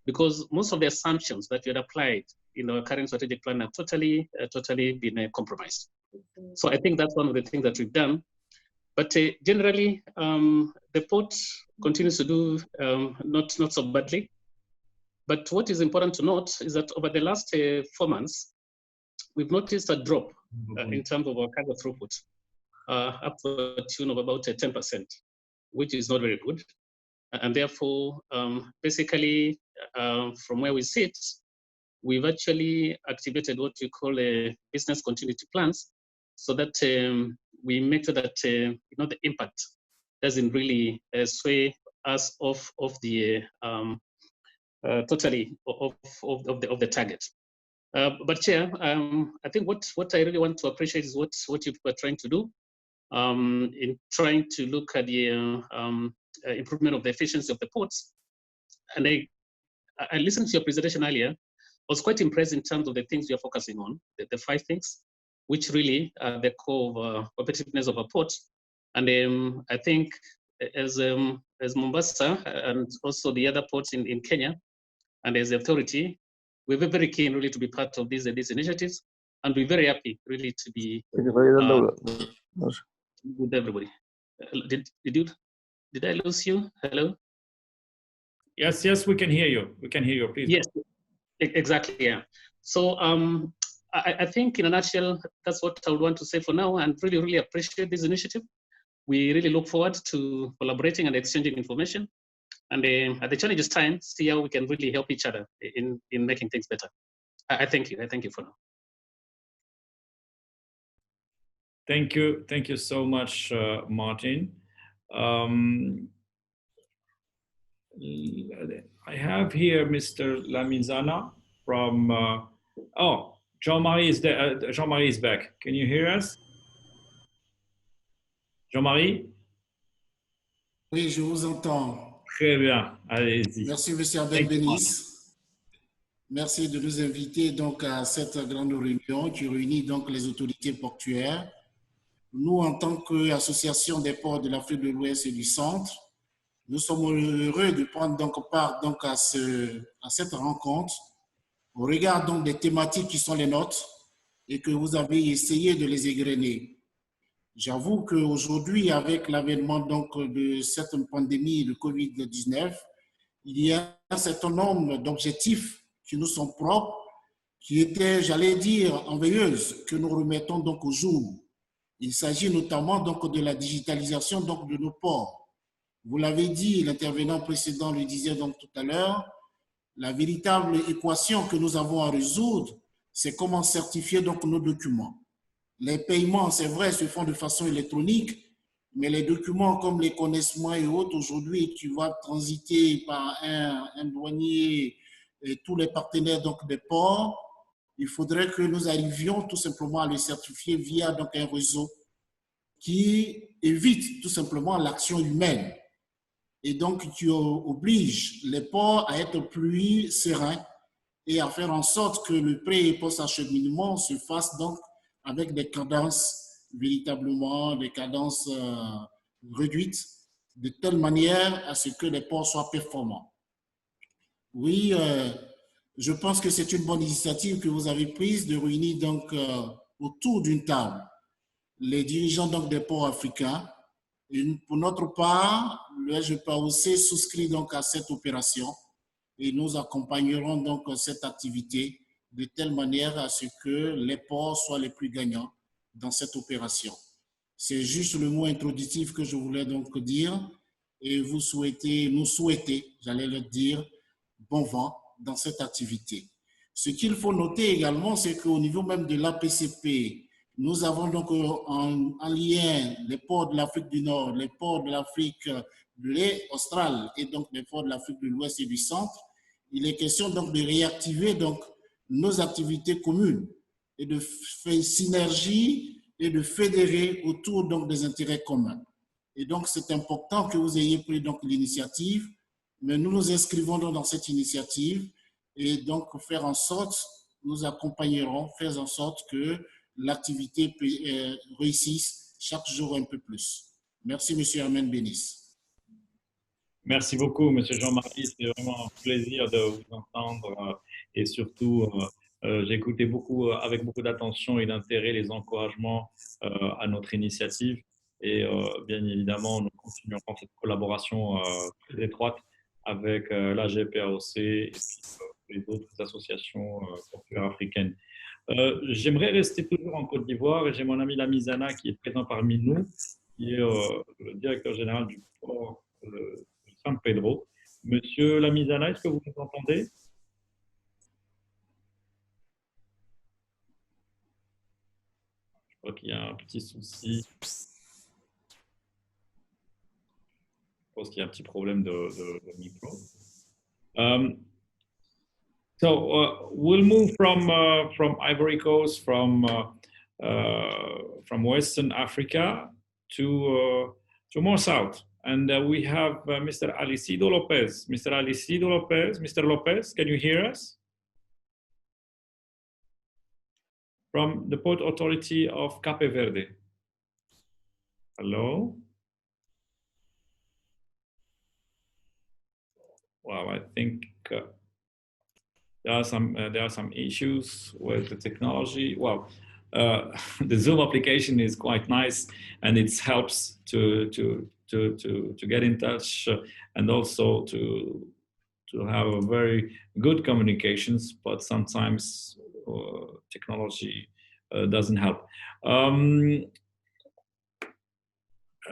because most of the assumptions that we had applied in our current strategic plan have totally been compromised. So I think that's one of the things that we've done. But generally, the port continues to do not so badly. But what is important to note is that over the last 4 months, we've noticed a drop in terms of our cargo throughput, up to a tune of about 10%, which is not very good. And therefore, basically, from where we sit, we've actually activated what we call a business continuity plans, so that we make sure that the impact doesn't really sway us off the totally of the target. But Chair, I think what I really want to appreciate is what you were trying to do in trying to look at the improvement of the efficiency of the ports. And I listened to your presentation earlier. I was quite impressed in terms of the things you're focusing on, the 5 things, which really are the core of competitiveness of a port. And I think as Mombasa and also the other ports in Kenya, and as the authority, we're very keen really to be part of these initiatives, and we're very happy really to be with everybody. Did I lose you? Hello? Yes, we can hear you. We can hear you, please. Yes, exactly, yeah. So I think in a nutshell, that's what I would want to say for now, and really appreciate this initiative. We really look forward to collaborating and exchanging information, and at the challenges time, see how we can really help each other in making things better. I thank you for now. Thank you so much, Martin. I have here Mr. Lamizana from, Jean-Marie is there. Jean-Marie is back. Can you hear us? Jean-Marie? Oui, je vous entends. Très bien, allez-y. Merci, monsieur Abel-Bénis. Merci de nous inviter donc à cette grande réunion qui réunit donc les autorités portuaires. Nous, en tant qu'association des ports de l'Afrique de l'Ouest et du Centre, nous sommes heureux de prendre donc part donc à cette rencontre au regard donc des thématiques qui sont les nôtres et que vous avez essayé de les égrener. J'avoue qu'aujourd'hui, avec l'avènement donc de cette pandémie de Covid-19, il y a un certain nombre d'objectifs qui nous sont propres, qui étaient, j'allais dire, en veilleuse, que nous remettons donc au jour. Il s'agit notamment donc de la digitalisation donc de nos ports. Vous l'avez dit, l'intervenant précédent le disait donc tout à l'heure, la véritable équation que nous avons à résoudre, c'est comment certifier donc nos documents. Les paiements, c'est vrai, se font de façon électronique, mais les documents comme les connaissements et autres, aujourd'hui, tu vas transiter par un douanier et tous les partenaires donc, des ports. Il faudrait que nous arrivions tout simplement à les certifier via donc, un réseau qui évite tout simplement l'action humaine. Et donc, tu obliges les ports à être plus sereins et à faire en sorte que le pré- et post-acheminement se fasse donc avec des cadences, véritablement des cadences réduites, de telle manière à ce que les ports soient performants. Oui, je pense que c'est une bonne initiative que vous avez prise de réunir donc autour d'une table les dirigeants donc des ports africains. Et pour notre part, le SGPAOC souscrit donc à cette opération et nous accompagnerons donc cette activité de telle manière à ce que les ports soient les plus gagnants dans cette opération. C'est juste le mot introductif que je voulais donc dire et nous souhaiter, j'allais le dire, bon vent dans cette activité. Ce qu'il faut noter également, c'est qu'au niveau même de l'APCP, nous avons donc en lien les ports de l'Afrique du Nord, les ports de l'Afrique australe et donc les ports de l'Afrique de l'Ouest et du Centre. Il est question donc de réactiver donc nos activités communes et de faire synergie et de fédérer autour donc des intérêts communs. Et donc c'est important que vous ayez pris donc l'initiative, mais nous nous inscrivons donc dans cette initiative et donc faire en sorte, nous accompagnerons, faire en sorte que l'activité réussisse chaque jour un peu plus. Merci, M. Amen Bénis. Merci beaucoup, M. Jean-Marie. C'est vraiment un plaisir de vous entendre et surtout, j'ai écouté avec beaucoup d'attention et d'intérêt les encouragements à notre initiative. Et bien évidemment, nous continuerons cette collaboration très étroite avec la GPAOC et puis, les autres associations portuaires africaines. J'aimerais rester toujours en Côte d'Ivoire et j'ai mon ami Lamizana qui est présent parmi nous, qui est le directeur général du port de San Pedro. Monsieur Lamizana, est-ce que vous nous entendez? Je crois qu'il y a un petit souci. Je pense qu'il y a un petit problème de micro. So we'll move from Ivory Coast, from Western Africa to more south, and we have Mr. Alicido Lopez. Mr. Alicido Lopez, Mr. Lopez, can you hear us? From the Port Authority of Cape Verde. Hello. Well, I think there are some issues with the technology. Well, the Zoom application is quite nice, and it helps to get in touch and also to have a very good communications. But sometimes technology doesn't help.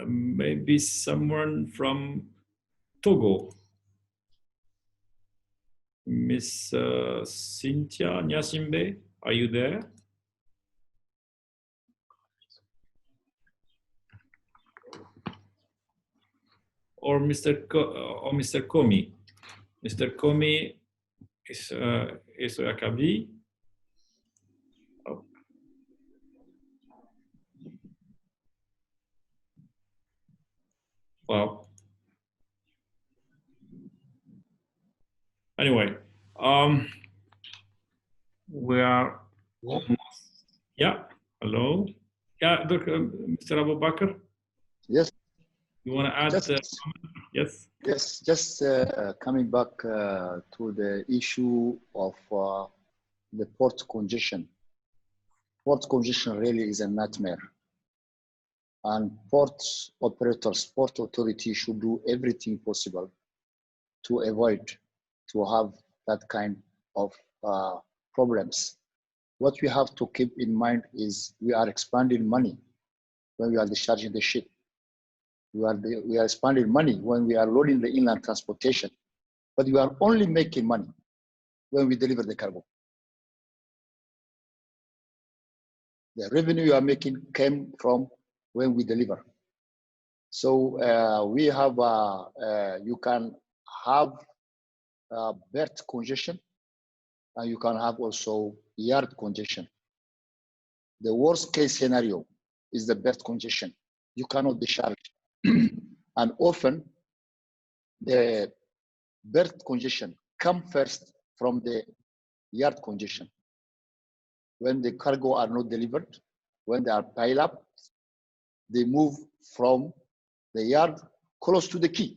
Maybe someone from Togo. Miss Cynthia Nyasimbe, are you there? Or Mr. Komi? Mr. Komi is Akabi. Oh. Well. Anyway, we are almost, yeah, hello. Yeah, Mr. Abu Bakr? Yes. You want to add? Yes. Yes, just coming back to the issue of the port congestion. Port congestion really is a nightmare. And port operators, port authority should do everything possible to avoid to have that kind of problems. What we have to keep in mind is we are expanding money when we are discharging the ship. We are expanding money when we are loading the inland transportation, but we are only making money when we deliver the cargo. The revenue you are making came from when we deliver. So we have, you can have berth congestion, and you can have also yard congestion. The worst case scenario is the berth congestion. You cannot discharge. And often the berth congestion come first from the yard congestion. When the cargo are not delivered, when they are piled up, they move from the yard close to the quay.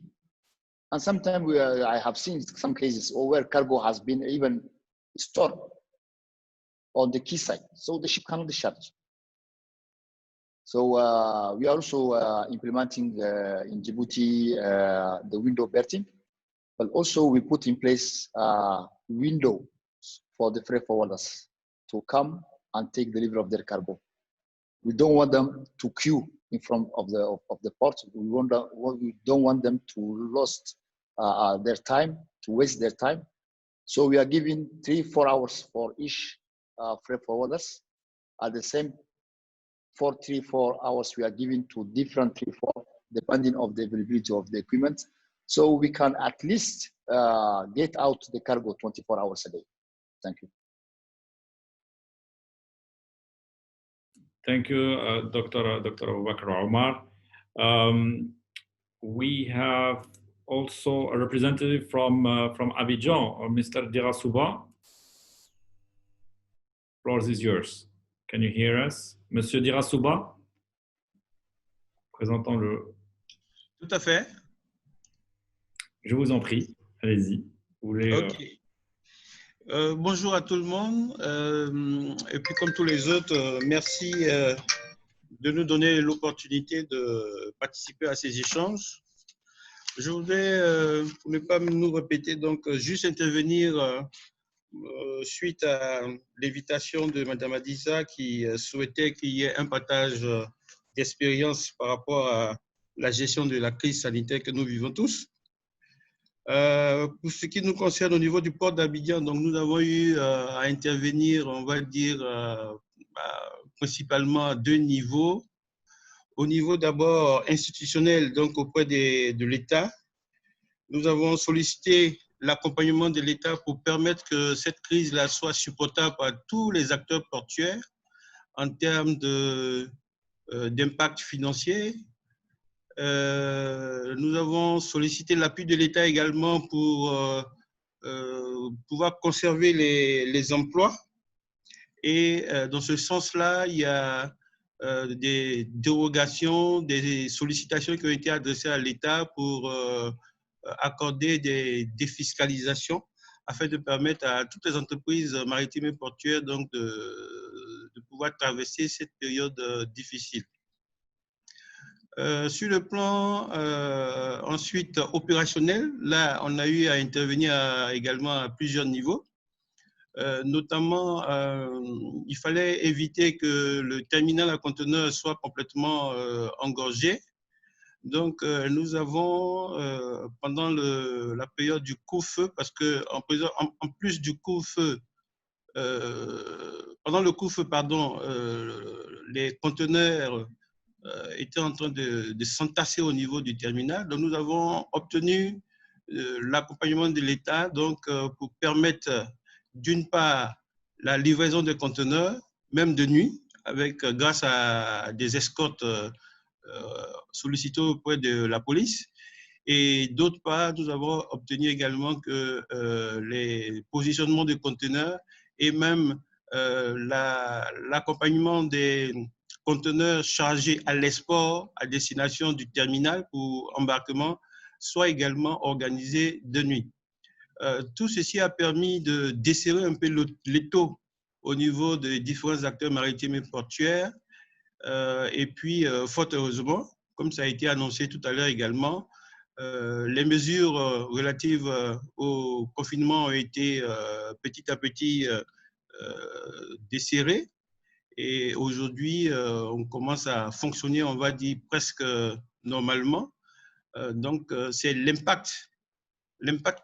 And sometimes I have seen some cases where cargo has been even stored on the quay side, so the ship cannot discharge. So we are also implementing in Djibouti the window berthing, but also we put in place windows for the freight forwarders to come and take delivery of their cargo. We don't want them to queue in front of the port. We don't want them to lose their time, to waste their time. So we are giving 3-4 hours for each freight forwarders. At the same 3-4 hours we are giving to different 3-4, depending on the availability of the equipment. So we can at least get out the cargo 24 hours a day. Thank you. Thank you, Dr. Bakr Omar. We have also a representative from Abidjan, Mr. Dirasouba. Floor is yours. Can you hear us? Monsieur Dirasouba, présentant le... Tout à fait. Je vous en prie, allez-y. Vous voulez, Ok. Bonjour à tout le monde. Et puis comme tous les autres, merci de nous donner l'opportunité de participer à ces échanges. Je voudrais, pour ne pas nous répéter, donc juste intervenir suite à l'invitation de Mme Adissa qui souhaitait qu'il y ait un partage d'expérience par rapport à la gestion de la crise sanitaire que nous vivons tous. Pour ce qui nous concerne au niveau du port d'Abidjan, donc nous avons eu à intervenir, on va dire, principalement à 2 niveaux. Au niveau d'abord institutionnel, donc auprès de l'État, nous avons sollicité l'accompagnement de l'État pour permettre que cette crise-là soit supportable par tous les acteurs portuaires en termes d'impact financier. Nous avons sollicité l'appui de l'État également pour pouvoir conserver les emplois. Et dans ce sens-là, il y a des dérogations, des sollicitations qui ont été adressées à l'État pour accorder des défiscalisations afin de permettre à toutes les entreprises maritimes et portuaires donc de pouvoir traverser cette période difficile. Sur le plan ensuite opérationnel, là on a eu à intervenir également à plusieurs niveaux. Notamment, il fallait éviter que le terminal à conteneurs soit complètement engorgé. Donc, nous avons, pendant la période du couvre-feu, parce que en plus du couvre-feu, pendant le couvre-feu, pardon, les conteneurs étaient en train de s'entasser au niveau du terminal. Donc, nous avons obtenu l'accompagnement de l'État donc pour permettre d'une part la livraison de conteneurs, même de nuit, grâce à des escortes sollicitées auprès de la police. Et d'autre part, nous avons obtenu également que les positionnements de conteneurs et même l'accompagnement des conteneurs chargés à l'export à destination du terminal pour embarquement soit également organisé de nuit. Tout ceci a permis de desserrer un peu l'étau au niveau des différents acteurs maritimes et portuaires. Et puis, fort heureusement, comme ça a été annoncé tout à l'heure également, les mesures relatives au confinement ont été petit à petit desserrées. Et aujourd'hui, on commence à fonctionner, on va dire, presque normalement. Donc, c'est l'impact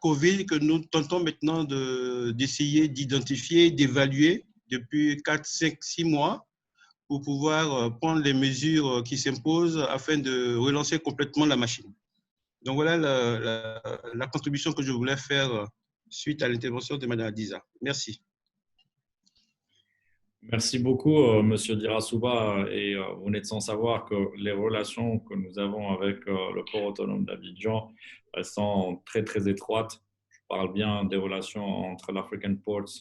Covid que nous tentons maintenant d'essayer d'identifier, d'évaluer depuis 4, 5, 6 mois pour pouvoir prendre les mesures qui s'imposent afin de relancer complètement la machine. Donc voilà la contribution que je voulais faire suite à l'intervention de Mme Adiza. Merci. Merci beaucoup, Monsieur Dirasouba. Et vous n'êtes sans savoir que les relations que nous avons avec le port autonome d'Abidjan, elles sont très, très étroites. Je parle bien des relations entre l'African Ports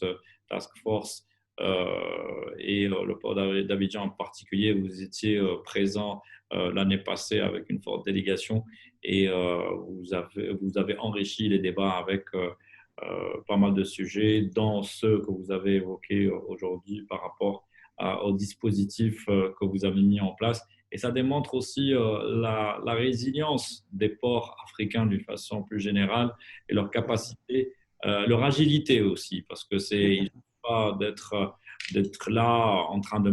Task Force et le port d'Abidjan en particulier. Vous étiez présent l'année passée avec une forte délégation et vous avez enrichi les débats avec pas mal de sujets, dont ceux que vous avez évoqués aujourd'hui par rapport au dispositif que vous avez mis en place. Et ça démontre aussi la résilience des ports africains d'une façon plus générale et leur capacité, leur agilité aussi, parce que il ne faut pas d'être là en train de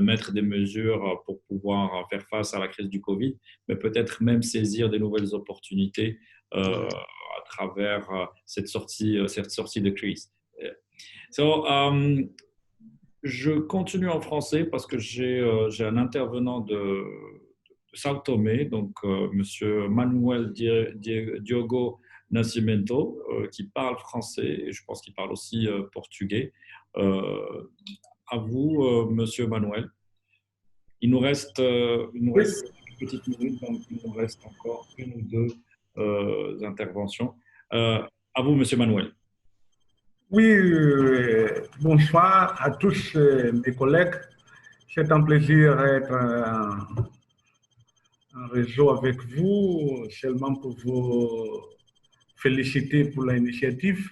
mettre des mesures pour pouvoir faire face à la crise du Covid, mais peut-être même saisir de nouvelles opportunités à travers cette sortie de crise. Je continue en français parce que j'ai un intervenant de Sao Tomé, donc Monsieur Manuel Diogo Nascimento, qui parle français et je pense qu'il parle aussi portugais. À vous, Monsieur Manuel. Il nous reste une petite minute, donc il nous reste encore une ou deux interventions. À vous, Monsieur Manuel. Oui, bonsoir à tous mes collègues. C'est un plaisir d'être en réseau avec vous, seulement pour vous féliciter pour l'initiative,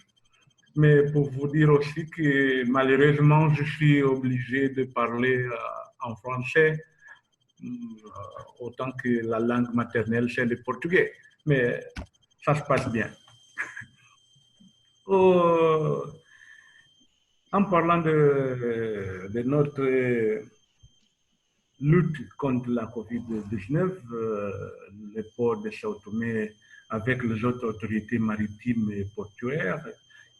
mais pour vous dire aussi que malheureusement, je suis obligé de parler en français, autant que la langue maternelle, c'est le portugais, mais ça se passe bien. En parlant de notre lutte contre la COVID-19, le port de Sao Tomé, avec les autres autorités maritimes et portuaires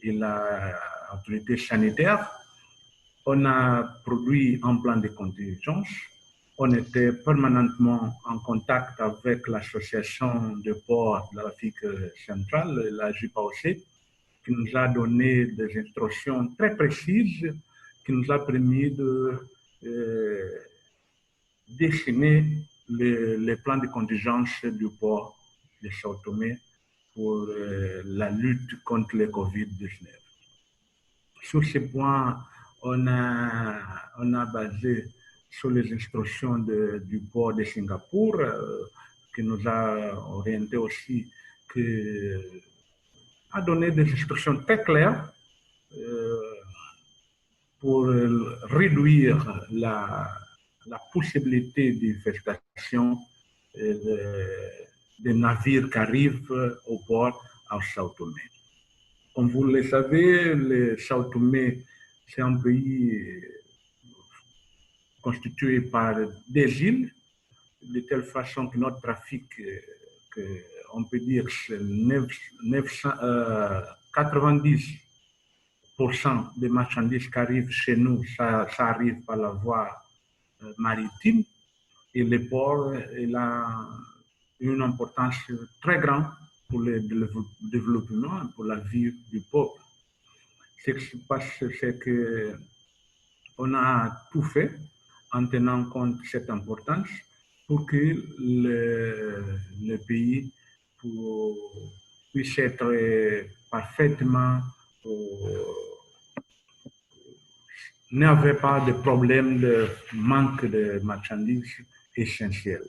et l'autorité sanitaire, on a produit un plan de contingence. On était permanentement en contact avec l'association de ports de l'Afrique centrale, la JPAOC, qui nous a donné des instructions très précises, qui nous a permis de dessiner les plans de contingence du port de Sao Tomé pour la lutte contre le Covid-19. Sur ce point, on a basé sur les instructions du port de Singapour, qui nous a orienté aussi, a donné des instructions très claires pour réduire la possibilité d'infestation des navires qui arrivent au port à Sao Tomé. Comme vous le savez, le Sao Tomé, c'est un pays constitué par des îles, de telle façon que notre trafic, on peut dire, c'est 90% des marchandises qui arrivent chez nous, ça arrive par la voie maritime. Et le port, il a une importance très grande pour le développement, pour la vie du peuple. Ce qui se passe, c'est qu'on a tout fait en tenant compte de cette importance pour que le pays puisse être parfaitement, n'avait pas de problème de manque de marchandises essentielles.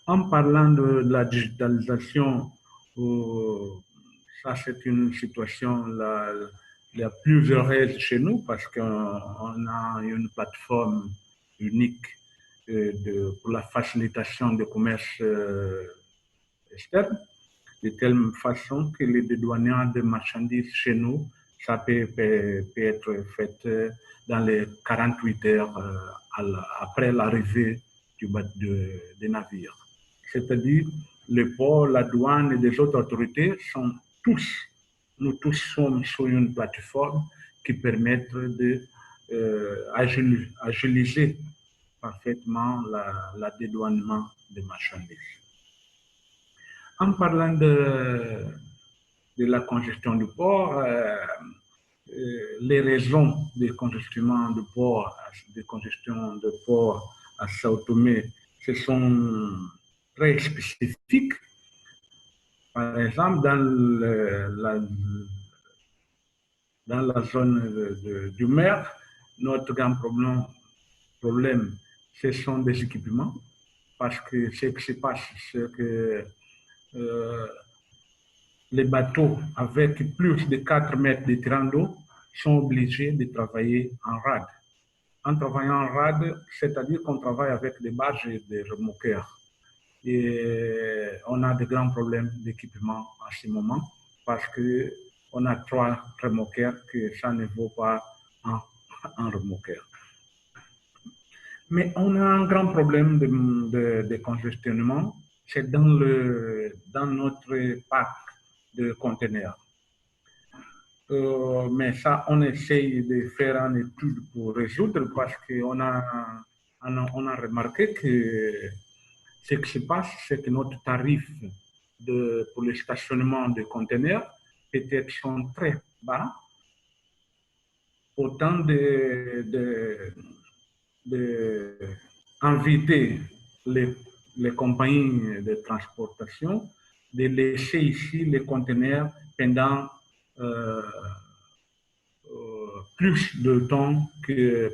En parlant de la digitalisation, ça c'est une situation la plus heureuse chez nous parce qu'on a une plateforme unique pour la facilitation du commerce externe, de telle façon que le dédouanement de marchandises chez nous, ça peut être fait dans les 48 heures après l'arrivée des navires. C'est-à-dire, le port, la douane et les autres autorités nous tous sommes sur une plateforme qui permet de agiliser parfaitement la dédouanement des marchandises. En parlant de la congestion du port, les raisons de congestion de port à Sao Tomé, ce sont très spécifiques. Par exemple, dans la zone du Mer, notre grand problème, ce sont des équipements, parce que ce qui se passe, c'est que les bateaux avec plus de 4 mètres de tirant d'eau sont obligés de travailler en rade. En travaillant en rade, c'est-à-dire qu'on travaille avec des barges et des remorqueurs. Et on a de grands problèmes d'équipement à ce moment parce qu'on a 3 remorqueurs que ça ne vaut pas un remorqueur. Mais on a un grand problème de congestionnement, c'est dans notre parc de conteneurs. Mais ça, on essaye de faire une étude pour résoudre parce qu'on a remarqué que ce qui se passe, c'est que notre tarif pour le stationnement de conteneurs peut-être sont très bas. Autant d'inviter les compagnies de transportation de laisser ici les conteneurs pendant plus de temps,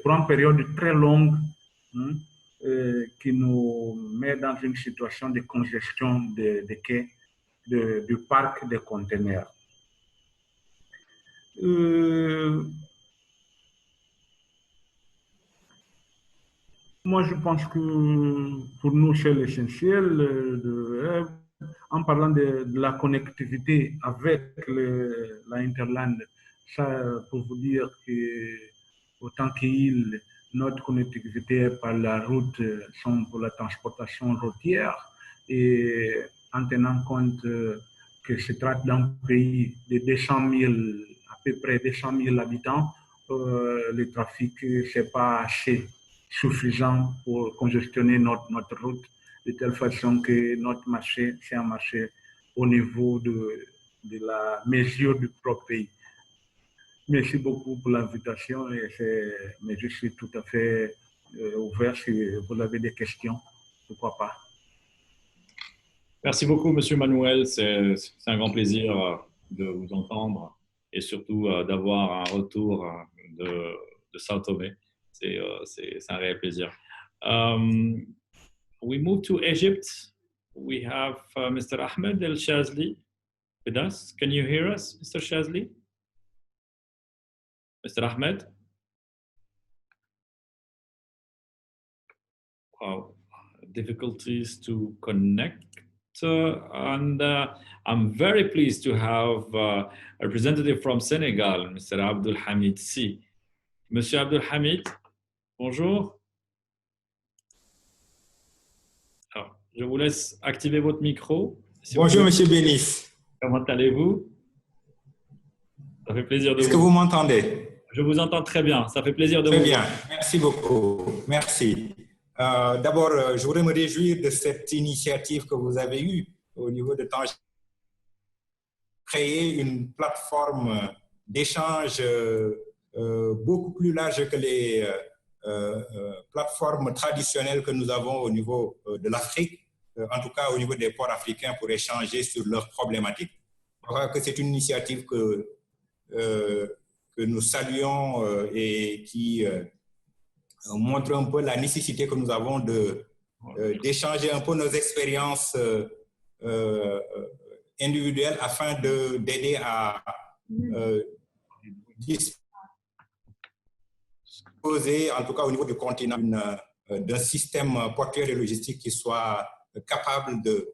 pour une période très longue, qui nous met dans une situation de congestion du parc de conteneurs. Moi, je pense que pour nous, c'est l'essentiel. En parlant de la connectivité avec l'Interland, ça, pour vous dire que autant qu'il notre connectivité par la route sont pour la transportation routière, et en tenant compte que se traite d'un pays de 200 000, à peu près 200 000 habitants, le trafic, c'est pas assez suffisant pour congestionner notre route, de telle façon que notre marché, c'est un marché au niveau de la mesure du propre pays. Merci beaucoup pour l'invitation, mais je suis tout à fait ouvert si vous avez des questions, pourquoi pas. Merci beaucoup, Monsieur Manuel. C'est un grand plaisir de vous entendre et surtout d'avoir un retour de Sao Tomé. C'est un réel plaisir. We move to Egypt. We have Mr. Ahmed El Shazli with us. Can you hear us, Mr. Shazli? Mr. Ahmed? Wow, difficulties to connect. And I'm very pleased to have a representative from Senegal, Mr. Abdul Hamid Si. Monsieur Abdul Hamid, bonjour. Alors, je vous laisse activer votre micro. Si bonjour, Monsieur Bénis. Comment allez-vous? Ça fait plaisir de vous. Est-ce que vous m'entendez? Je vous entends très bien. Ça fait plaisir de vous. Très bien. Merci beaucoup. Merci. D'abord, je voudrais me réjouir de cette initiative que vous avez eue au niveau de Tanger. Créer une plateforme d'échange beaucoup plus large que les plateformes traditionnelles que nous avons au niveau de l'Afrique, en tout cas au niveau des ports africains, pour échanger sur leurs problématiques. Je crois que c'est une initiative que nous saluons et qui montre un peu la nécessité que nous avons d'échanger un peu nos expériences individuelles afin d'aider à disposer, en tout cas au niveau du continent, d'un système portuaire et logistique qui soit capable de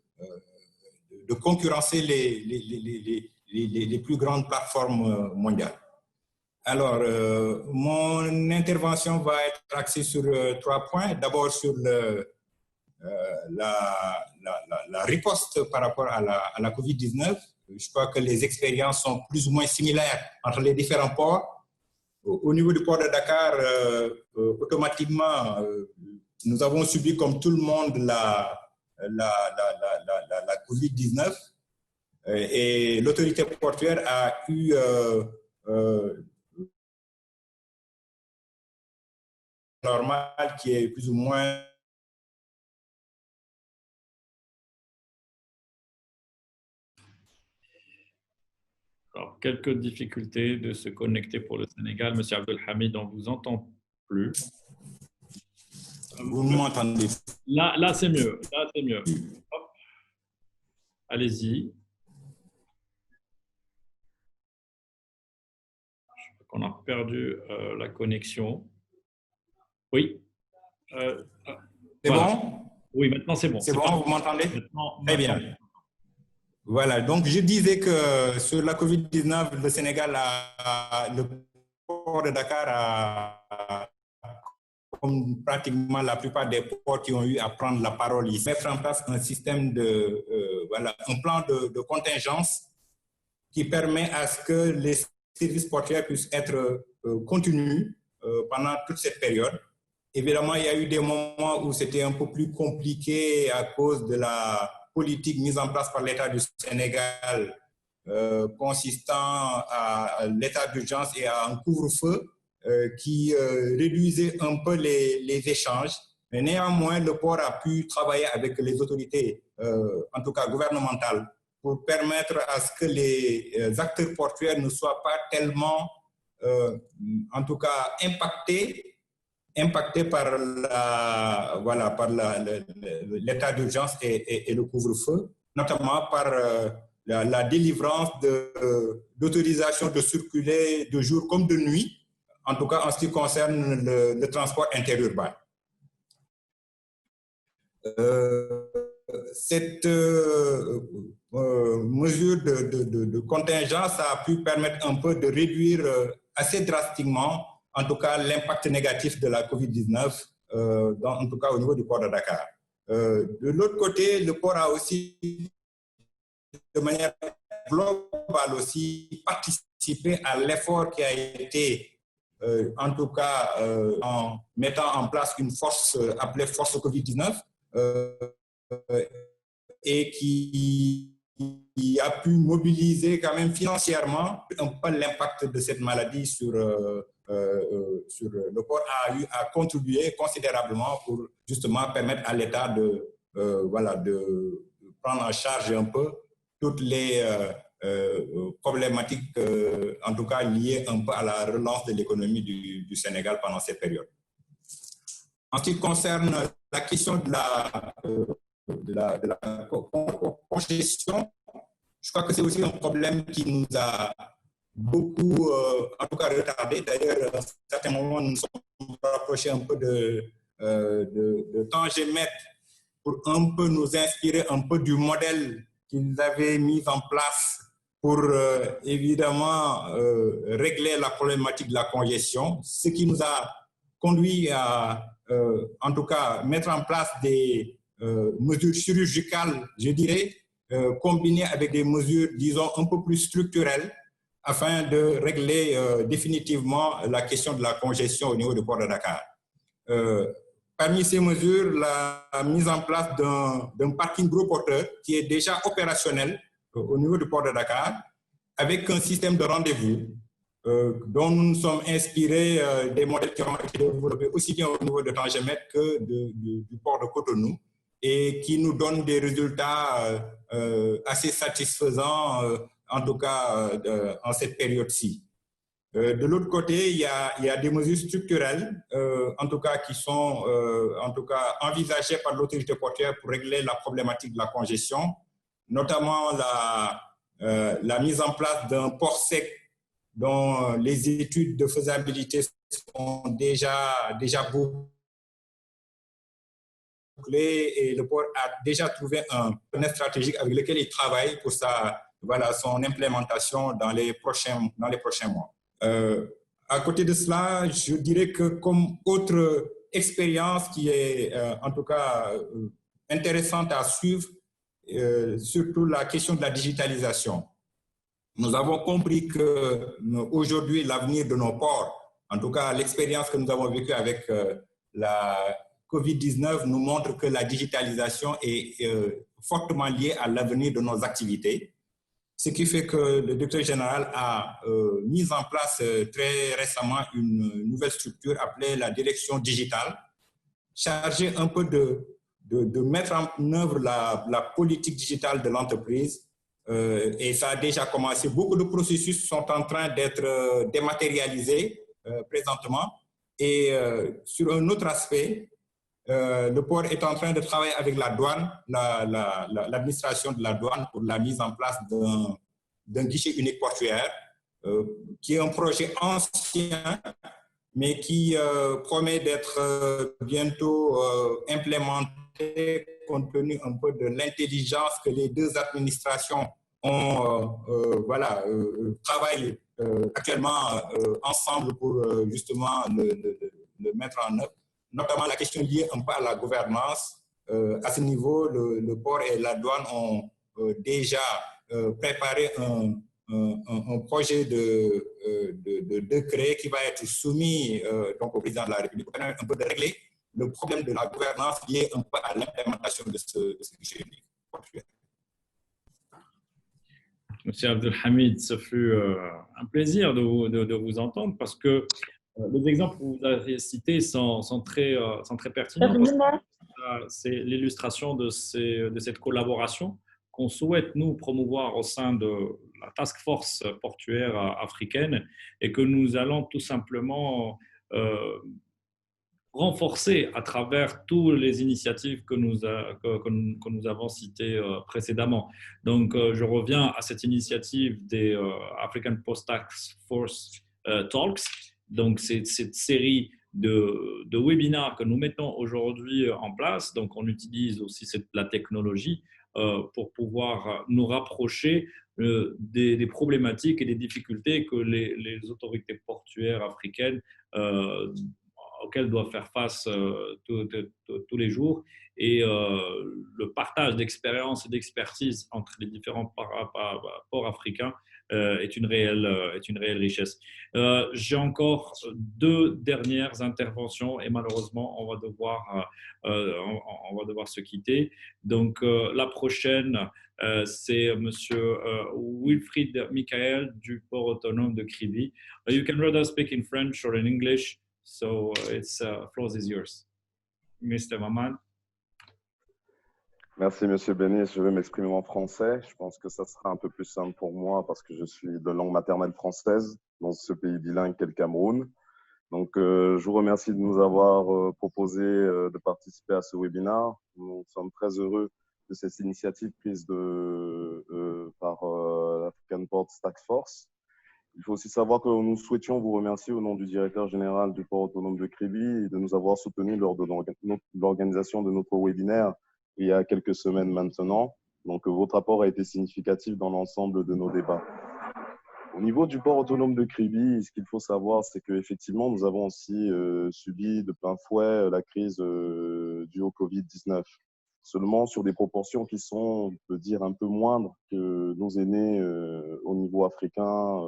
concurrencer les plus grandes plateformes mondiales. Alors, mon intervention va être axée sur 3 points. D'abord sur la riposte par rapport à la COVID-19. Je crois que les expériences sont plus ou moins similaires entre les différents ports. au niveau du port de Dakar, automatiquement, nous avons subi comme tout le monde la COVID-19 et l'autorité portuaire a eu normal qui est plus ou moins Alors, quelques difficultés de se connecter pour le Sénégal. Monsieur Abdelhamid, on ne vous entend plus. Vous m'entendez? Là c'est mieux. Là, c'est mieux. Hop. Allez-y. Je crois qu'on a perdu la connexion. Oui. C'est voilà. bon? Oui, maintenant c'est bon. C'est bon, vous m'entendez? Très bien. Voilà, donc je disais que sur la COVID-19, le Sénégal, le port de Dakar a, comme pratiquement la plupart des ports qui ont eu à prendre la parole ici, mettre en place un système de, voilà, un plan de contingence qui permet à ce que les services portuaires puissent être contenus pendant toute cette période. Évidemment, il y a eu des moments où c'était un peu plus compliqué à cause de la politique mise en place par l'État du Sénégal, consistant à l'état d'urgence et à un couvre-feu qui réduisait un peu les échanges. Mais néanmoins, le port a pu travailler avec les autorités, en tout cas gouvernementales, pour permettre à ce que les acteurs portuaires ne soient pas tellement, en tout cas, impactés par l'état d'urgence et le couvre-feu, notamment par la délivrance d'autorisation de circuler de jour comme de nuit, en tout cas en ce qui concerne le transport interurbain. Cette mesure de contingence a pu permettre un peu de réduire assez drastiquement, en tout cas, l'impact négatif de la COVID-19, en tout cas au niveau du port de Dakar. De l'autre côté, le port a aussi, de manière globale aussi, participé à l'effort qui a été, en tout cas, en mettant en place une force appelée force COVID-19, et qui a pu mobiliser quand même financièrement un peu l'impact de cette maladie sur le port, a contribué considérablement pour justement permettre à l'État de prendre en charge un peu toutes les problématiques, en tout cas liées un peu à la relance de l'économie du Sénégal pendant cette période. En ce qui concerne la question de la congestion, je crois que c'est aussi un problème qui nous a beaucoup, en tout cas, retardé. D'ailleurs, à certains moments, nous nous sommes rapprochés un peu de Tanger Med pour un peu nous inspirer un peu du modèle qu'ils avaient mis en place pour évidemment régler la problématique de la congestion, ce qui nous a conduit à, en tout cas, mettre en place des mesures chirurgicales, je dirais, combinées avec des mesures, disons, un peu plus structurelles, afin de régler définitivement la question de la congestion au niveau du port de Dakar. Parmi ces mesures, la mise en place d'un parking gros porteur qui est déjà opérationnel au niveau du port de Dakar, avec un système de rendez-vous dont nous nous sommes inspirés des modèles qui ont été développés aussi bien au niveau de Tanger Med que du port de Cotonou, et qui nous donnent des résultats assez satisfaisants, en tout cas en cette période-ci. De l'autre côté, il y a des mesures structurelles, en tout cas qui sont en tout cas envisagées par l'autorité portuaire pour régler la problématique de la congestion, notamment la mise en place d'un port sec dont les études de faisabilité sont déjà bouclées, et le port a déjà trouvé un partenaire stratégique avec lequel il travaille pour son implémentation dans les prochains mois. À côté de cela, je dirais que comme autre expérience qui est en tout cas intéressante à suivre, surtout la question de la digitalisation. Nous avons compris que aujourd'hui, l'avenir de nos ports En tout cas, l'expérience que nous avons vécue avec la Covid-19 nous montre que la digitalisation est fortement liée à l'avenir de nos activités. Ce qui fait que le directeur général a mis en place très récemment une nouvelle structure appelée la direction digitale, chargée un peu de mettre en œuvre la politique digitale de l'entreprise. Et ça a déjà commencé. Beaucoup de processus sont en train d'être dématérialisés présentement. Et sur un autre aspect, le port est en train de travailler avec la douane, l'administration de la douane pour la mise en place d'un guichet unique portuaire, qui est un projet ancien, mais qui promet d'être bientôt implémenté compte tenu un peu de l'intelligence que les deux administrations travaillent actuellement ensemble pour justement le mettre en œuvre. Notamment la question liée un peu à la gouvernance. À ce niveau, le port et la douane ont déjà préparé un projet de décret qui va être soumis donc au président de la République pour permettre un peu de régler le problème de la gouvernance lié un peu à l'implémentation de ce guichet unique. Monsieur Abdelhamid, ce fut un plaisir de vous entendre parce que les exemples que vous avez cités sont très pertinents. C'est l'illustration de cette collaboration qu'on souhaite, nous, promouvoir au sein de la task force portuaire africaine et que nous allons tout simplement renforcer à travers toutes les initiatives que nous avons citées précédemment. Donc, je reviens à cette initiative des African Post Task Force Talks. Donc, c'est cette série de webinaires que nous mettons aujourd'hui en place. Donc, on utilise aussi la technologie pour pouvoir nous rapprocher des problématiques et des difficultés que les autorités portuaires africaines auxquelles doivent faire face tous les jours. Et le partage d'expérience et d'expertise entre les différents ports africains est une réelle richesse. J'ai encore 2 dernières interventions et malheureusement, on va devoir se quitter. Donc, la prochaine, c'est Monsieur Wilfried Michael du port autonome de Kribi. You can rather speak in French or in English. So floor is yours. Mr. Maman. Merci, Monsieur Béni. Je vais m'exprimer en français. Je pense que ça sera un peu plus simple pour moi parce que je suis de langue maternelle française dans ce pays bilingue qu'est le Cameroun. Donc, je vous remercie de nous avoir proposé de participer à ce webinaire. Nous sommes très heureux de cette initiative prise par l'African Port Task Force. Il faut aussi savoir que nous souhaitions vous remercier au nom du directeur général du port autonome de Kribi et de nous avoir soutenus lors de l'organisation de notre webinaire il y a quelques semaines maintenant. Donc, votre apport a été significatif dans l'ensemble de nos débats. Au niveau du port autonome de Kribi, ce qu'il faut savoir, c'est qu'effectivement, nous avons aussi subi de plein fouet la crise due au Covid-19. Seulement sur des proportions qui sont, on peut dire, un peu moindres que nos aînés au niveau africain,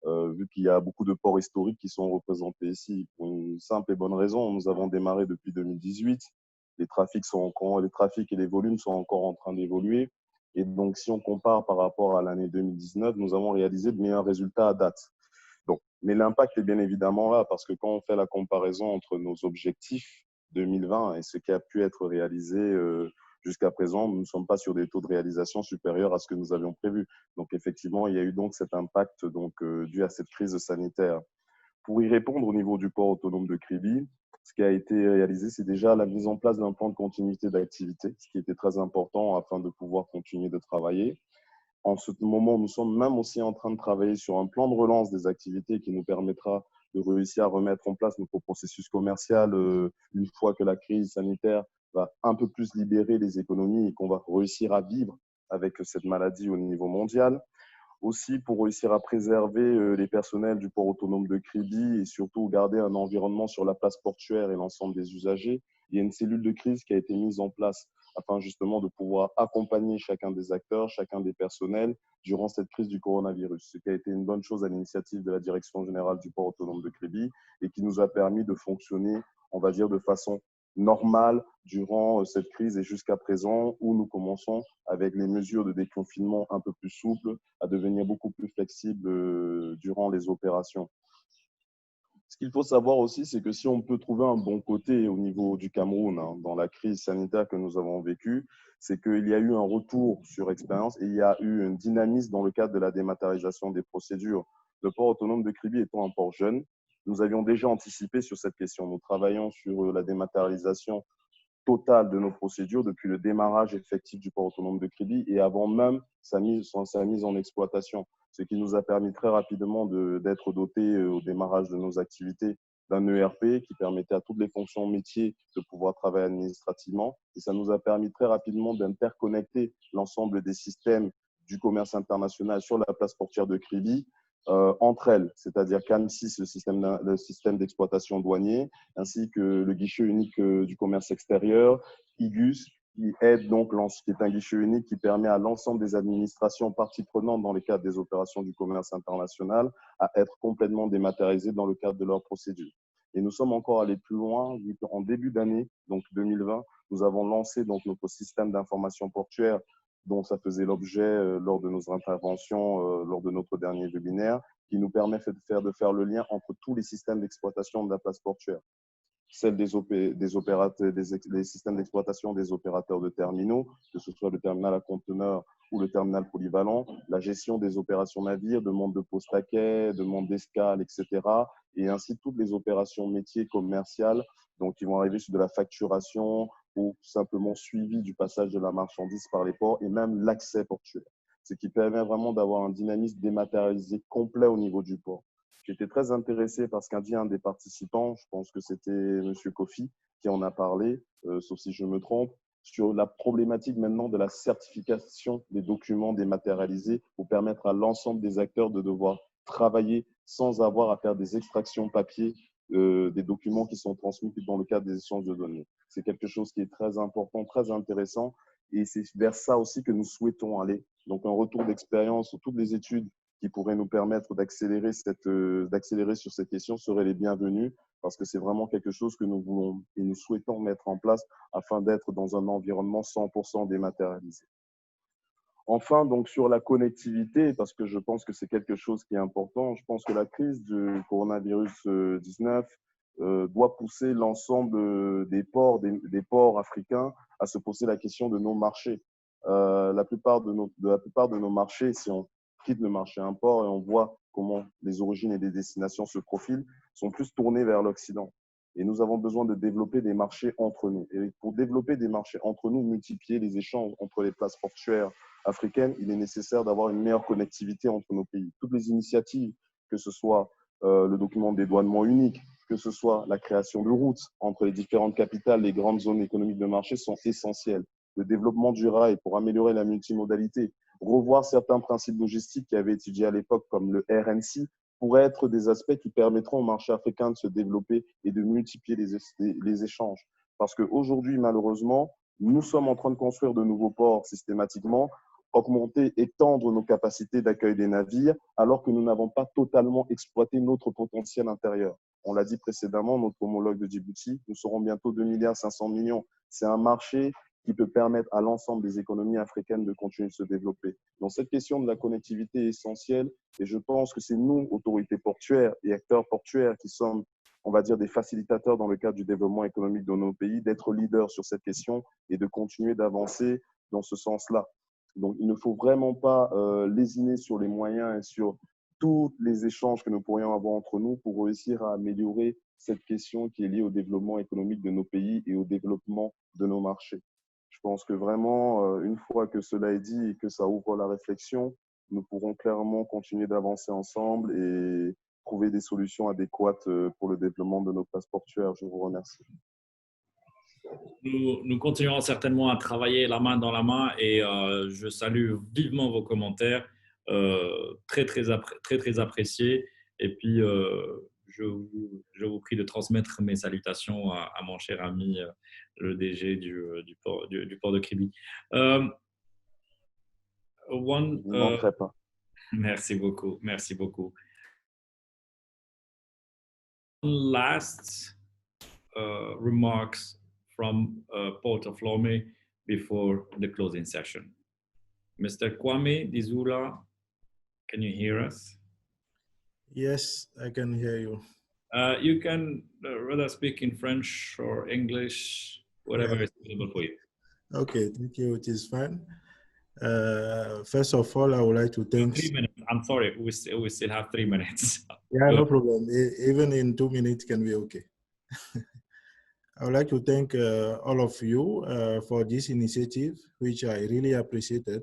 vu qu'il y a beaucoup de ports historiques qui sont représentés ici. Pour une simple et bonne raison, nous avons démarré depuis 2018. Les trafics et les volumes sont encore en train d'évoluer. Et donc, si on compare par rapport à l'année 2019, nous avons réalisé de meilleurs résultats à date. Donc, mais l'impact est bien évidemment là, parce que quand on fait la comparaison entre nos objectifs 2020 et ce qui a pu être réalisé jusqu'à présent, nous ne sommes pas sur des taux de réalisation supérieurs à ce que nous avions prévu. Donc, effectivement, il y a eu donc cet impact dû à cette crise sanitaire. Pour y répondre au niveau du port autonome de Kribi, ce qui a été réalisé, c'est déjà la mise en place d'un plan de continuité d'activité, ce qui était très important afin de pouvoir continuer de travailler. En ce moment, nous sommes même aussi en train de travailler sur un plan de relance des activités qui nous permettra de réussir à remettre en place notre processus commercial une fois que la crise sanitaire va un peu plus libérer les économies et qu'on va réussir à vivre avec cette maladie au niveau mondial. Aussi, pour réussir à préserver les personnels du port autonome de Kribi et surtout garder un environnement sur la place portuaire et l'ensemble des usagers, il y a une cellule de crise qui a été mise en place afin justement de pouvoir accompagner chacun des acteurs, chacun des personnels durant cette crise du coronavirus, ce qui a été une bonne chose à l'initiative de la Direction générale du port autonome de Kribi et qui nous a permis de fonctionner, on va dire, de façon normale durant cette crise et jusqu'à présent où nous commençons avec les mesures de déconfinement un peu plus souples à devenir beaucoup plus flexibles durant les opérations. Ce qu'il faut savoir aussi, c'est que si on peut trouver un bon côté au niveau du Cameroun, hein, dans la crise sanitaire que nous avons vécue, c'est qu'il y a eu un retour sur expérience et il y a eu un dynamisme dans le cadre de la dématérialisation des procédures. Le port autonome de Kribi étant un port jeune, nous avions déjà anticipé sur cette question. Nous travaillons sur la dématérialisation totale de nos procédures depuis le démarrage effectif du port autonome de Kribi et avant même sa mise en exploitation, ce qui nous a permis très rapidement d'être dotés au démarrage de nos activités d'un ERP qui permettait à toutes les fonctions métiers de pouvoir travailler administrativement. Et ça nous a permis très rapidement d'interconnecter l'ensemble des systèmes du commerce international sur la place portuaire de Kribi entre elles, c'est-à-dire CAM6, le système d'exploitation douanier, ainsi que le guichet unique du commerce extérieur, IGUS, qui aide donc, qui est un guichet unique qui permet à l'ensemble des administrations parties prenantes dans le cadre des opérations du commerce international à être complètement dématérialisées dans le cadre de leurs procédures. Et nous sommes encore allés plus loin, vu qu'en début d'année, donc 2020, nous avons lancé donc notre système d'information portuaire dont ça faisait l'objet lors de nos interventions, lors de notre dernier webinaire, qui nous permet de faire le lien entre tous les systèmes d'exploitation de la place portuaire, celle des systèmes d'exploitation des opérateurs de terminaux, que ce soit le terminal à conteneurs ou le terminal polyvalent, la gestion des opérations navires, demande de poste à quai, demande d'escale, etc. Et ainsi toutes les opérations métiers commerciales, donc qui vont arriver sur de la facturation ou simplement suivi du passage de la marchandise par les ports et même l'accès portuaire, ce qui permet vraiment d'avoir un dynamisme dématérialisé complet au niveau du port. J'étais très intéressé parce qu'un des participants, je pense que c'était M. Kofi, qui en a parlé, sauf si je me trompe, sur la problématique maintenant de la certification des documents dématérialisés pour permettre à l'ensemble des acteurs de devoir travailler sans avoir à faire des extractions papier des documents qui sont transmis dans le cadre des échanges de données. C'est quelque chose qui est très important, très intéressant et c'est vers ça aussi que nous souhaitons aller. Donc un retour d'expérience sur toutes les études qui pourraient nous permettre d'accélérer sur cette question seraient les bienvenus parce que c'est vraiment quelque chose que nous voulons et nous souhaitons mettre en place afin d'être dans un environnement 100% dématérialisé. Enfin, donc sur la connectivité, parce que je pense que c'est quelque chose qui est important, je pense que la crise du coronavirus 19 doit pousser l'ensemble des ports africains à se poser la question de nos marchés. La plupart de nos marchés, si on quitte le marché import et on voit comment les origines et les destinations se profilent, sont plus tournés vers l'Occident. Et nous avons besoin de développer des marchés entre nous. Et pour développer des marchés entre nous, multiplier les échanges entre les places portuaires africaines, il est nécessaire d'avoir une meilleure connectivité entre nos pays. Toutes les initiatives, que ce soit le document de dédouanement unique, que ce soit la création de routes entre les différentes capitales, les grandes zones économiques de marché sont essentielles. Le développement du rail pour améliorer la multimodalité, revoir certains principes logistiques qui avaient étudié à l'époque comme le RNC, pourraient être des aspects qui permettront au marché africain de se développer et de multiplier les échanges. Parce qu'aujourd'hui, malheureusement, nous sommes en train de construire de nouveaux ports systématiquement, augmenter, étendre nos capacités d'accueil des navires, alors que nous n'avons pas totalement exploité notre potentiel intérieur. On l'a dit précédemment, notre homologue de Djibouti, nous serons bientôt 2,5 milliards. C'est un marché qui peut permettre à l'ensemble des économies africaines de continuer de se développer. Donc cette question de la connectivité est essentielle et je pense que c'est nous, autorités portuaires et acteurs portuaires, qui sommes, on va dire, des facilitateurs dans le cadre du développement économique de nos pays, d'être leaders sur cette question et de continuer d'avancer dans ce sens-là. Donc il ne faut vraiment pas lésiner sur les moyens et sur tous les échanges que nous pourrions avoir entre nous pour réussir à améliorer cette question qui est liée au développement économique de nos pays et au développement de nos marchés. Je pense que vraiment, une fois que cela est dit et que ça ouvre la réflexion, nous pourrons clairement continuer d'avancer ensemble et trouver des solutions adéquates pour le développement de nos places portuaires. Je vous remercie. Nous continuerons certainement à travailler la main dans la main et je salue vivement vos commentaires, très appréciés. Et puis, je vous prie de transmettre mes salutations à mon cher ami, le DG du port de Kribi. Je ne manquerai pas. Merci beaucoup, merci beaucoup. Last remarks from Port of Lomé before the closing session. Mr. Kwame Dizula, can you hear us? Yes, I can hear you. You can rather speak in French or English, whatever is suitable for you. Okay, thank you. It is fine. First of all, I would like to thank. 3 minutes. I'm sorry, we still have 3 minutes. Yeah, no problem. Even in 2 minutes can be okay. I would like to thank all of you for this initiative, which I really appreciated.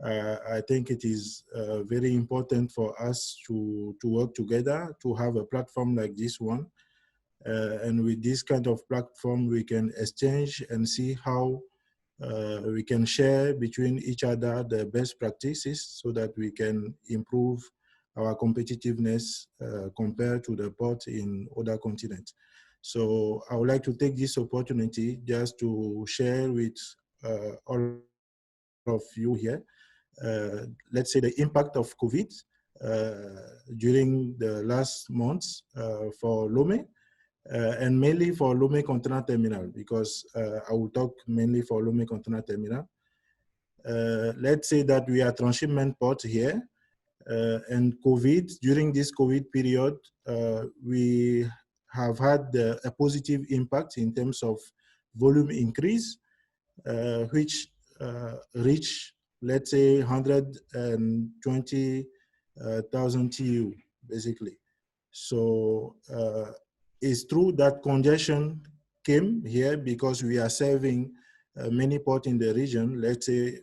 I think it is very important for us to work together, to have a platform like this one. And with this kind of platform, we can exchange and see how we can share between each other the best practices so that we can improve our competitiveness compared to the port in other continents. So I would like to take this opportunity just to share with all of you here, let's say the impact of COVID during the last months for Lomé. And mainly for Lomé Container Terminal, because I will talk mainly for Lomé Container Terminal. Let's say that we are transshipment port here, and COVID, during this COVID period, we have had a positive impact in terms of volume increase, which reached, let's say, 120,000 TEU, basically. So it's true that congestion came here because we are serving many ports in the region, let's say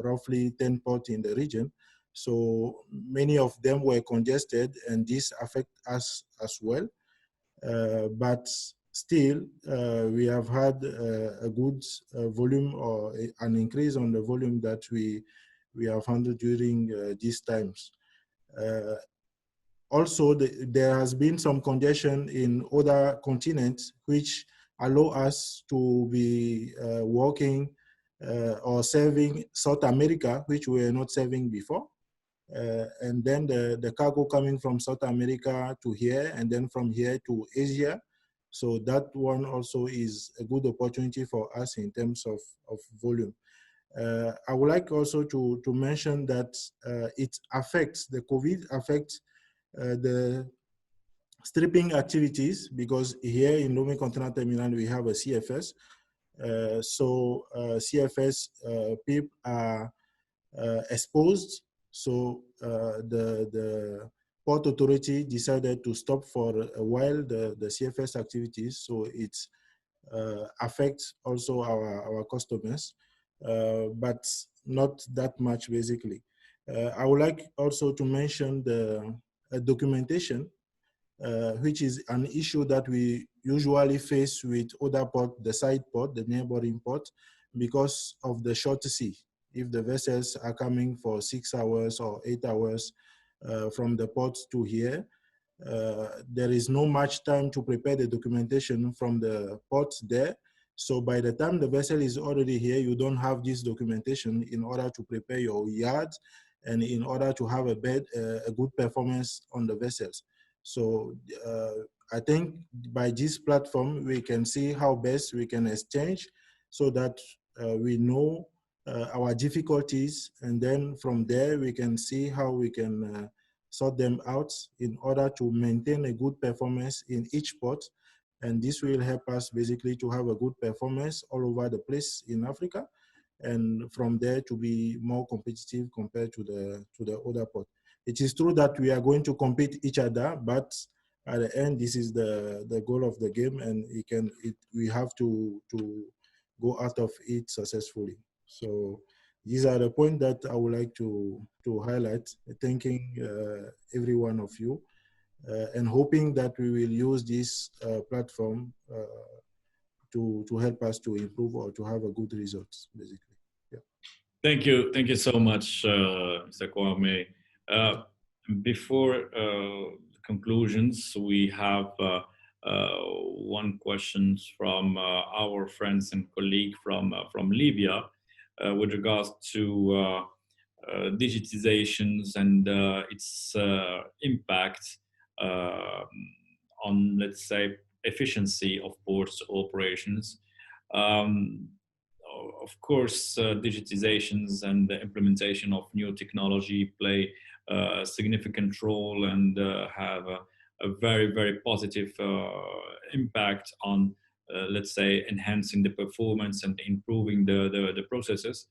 roughly 10 ports in the region. So many of them were congested, and this affects us as well. But still, we have had a good volume or an increase on the volume that we have handled during these times. Also, there has been some congestion in other continents, which allow us to be working or serving South America, which we were not serving before. And then the cargo coming from South America to here, and then from here to Asia. So that one also is a good opportunity for us in terms of volume. I would like also to mention that it affects, the COVID affects the stripping activities, because here in Lomé Container Terminal we have a CFS. CFS people are exposed. So the Port Authority decided to stop for a while the CFS activities. So it affects also our customers, but not that much basically. I would like also to mention the documentation, which is an issue that we usually face with other port, the side port, the neighboring port, because of the short sea. If the vessels are coming for 6 hours or 8 hours from the port to here, there is no much time to prepare the documentation from the port there. So by the time the vessel is already here, you don't have this documentation in order to prepare your yard and in order to have a good performance on the vessels. So I think by this platform, we can see how best we can exchange so that we know our difficulties, and then from there we can see how we can sort them out in order to maintain a good performance in each port. And this will help us basically to have a good performance all over the place in Africa, and from there to be more competitive compared to the other port. It is true that we are going to compete each other, but at the end, this is the goal of the game, and we have to go out of it successfully. So these are the points that I would like to highlight, thanking every one of you, and hoping that we will use this platform to help us to improve or to have a good results, basically. Yeah. Thank you so much, Mr. Kwame. Before conclusions, we have one question from our friends and colleague from Libya with regards to digitizations and its impact on, let's say, efficiency of ports operations. Of course, digitizations and the implementation of new technology play a significant role and have a very, very positive impact on, let's say, enhancing the performance and improving the processes.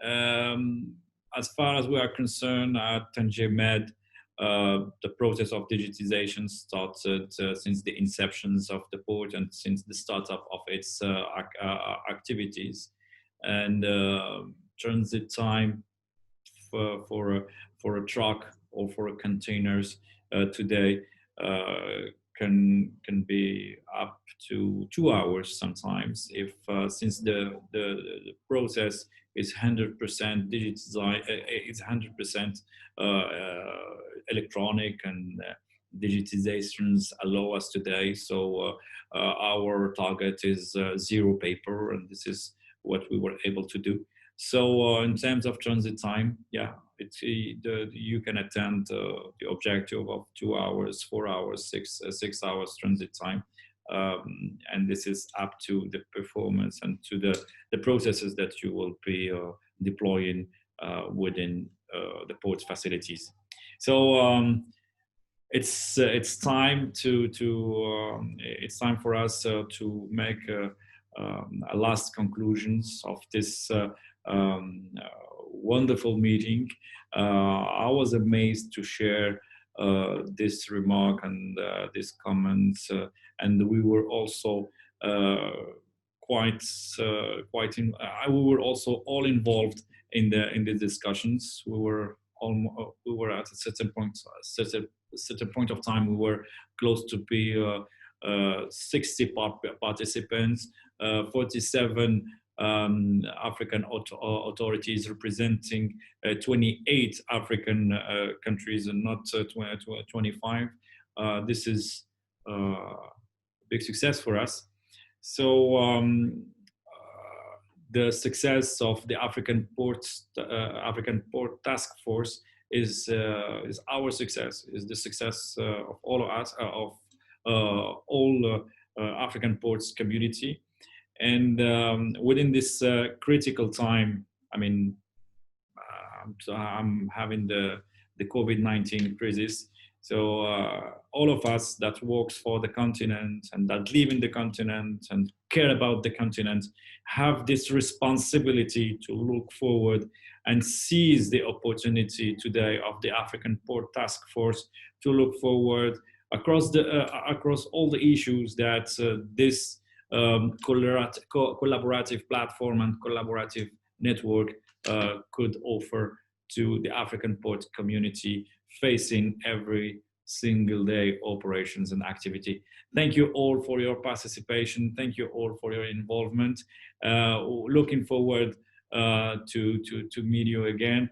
As far as we are concerned at Tanger Med, the process of digitization started since the inceptions of the port and since the startup of its activities. And transit time for a truck or for containers today can be up to 2 hours sometimes, if since the process is 100% digitized, it's 100% electronic, and digitizations allow us today. So our target is 0 paper, and this is what we were able to do. So in terms of transit time, yeah, you can attempt the objective of 2 hours, 4 hours, 6 hours transit time. And this is up to the performance and to the processes that you will be deploying within the port's facilities. So it's time it's time for us to make a last conclusions of this wonderful meeting. I was amazed to share this remark and these comments, and we were also we were also all involved in the discussions. We were at a certain point of time. We were close to be 60 participants, 47 African authorities representing 28 African countries and not 25. This is a big success for us. So the success of the African Port Task Force is our success, is the success of all of us, of all African ports community. And within this critical time, I mean, I'm having the COVID-19 crisis. So all of us that works for the continent and that live in the continent and care about the continent have this responsibility to look forward and seize the opportunity today of the African Port Task Force to look forward across all the issues that this collaborative platform and collaborative network could offer to the African port community facing every single day operations and activity. Thank you all for your participation. Thank you all for your involvement. Looking forward to meet you again.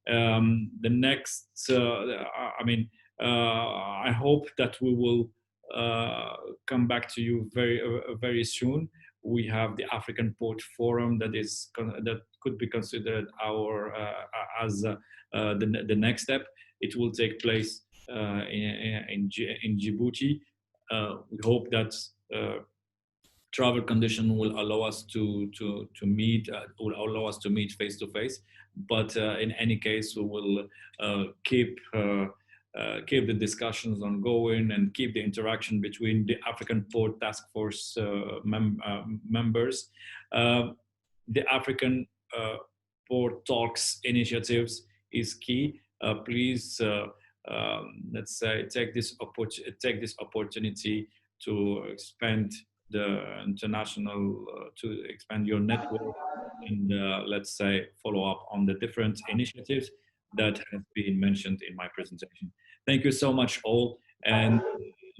The next, I hope that we will come back to you very soon. We have the African Port Forum that could be considered as the next step. It will take place in Djibouti. We hope that travel condition will allow us to meet, face to face. But in any case, we will keep the discussions ongoing and keep the interaction between the African Port Task Force members. The African Port Talks initiatives is key. Please, let's say, take this opportunity to expand the international, to expand your network, and let's say follow up on the different initiatives that have been mentioned in my presentation. Thank you so much all, and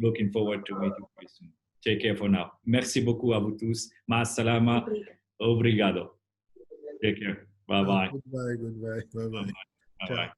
looking forward to meet you very soon. Take care for now. Merci beaucoup à vous tous. Ma salama. Obrigado. Take care. Bye bye. Goodbye. Bye bye. Bye bye.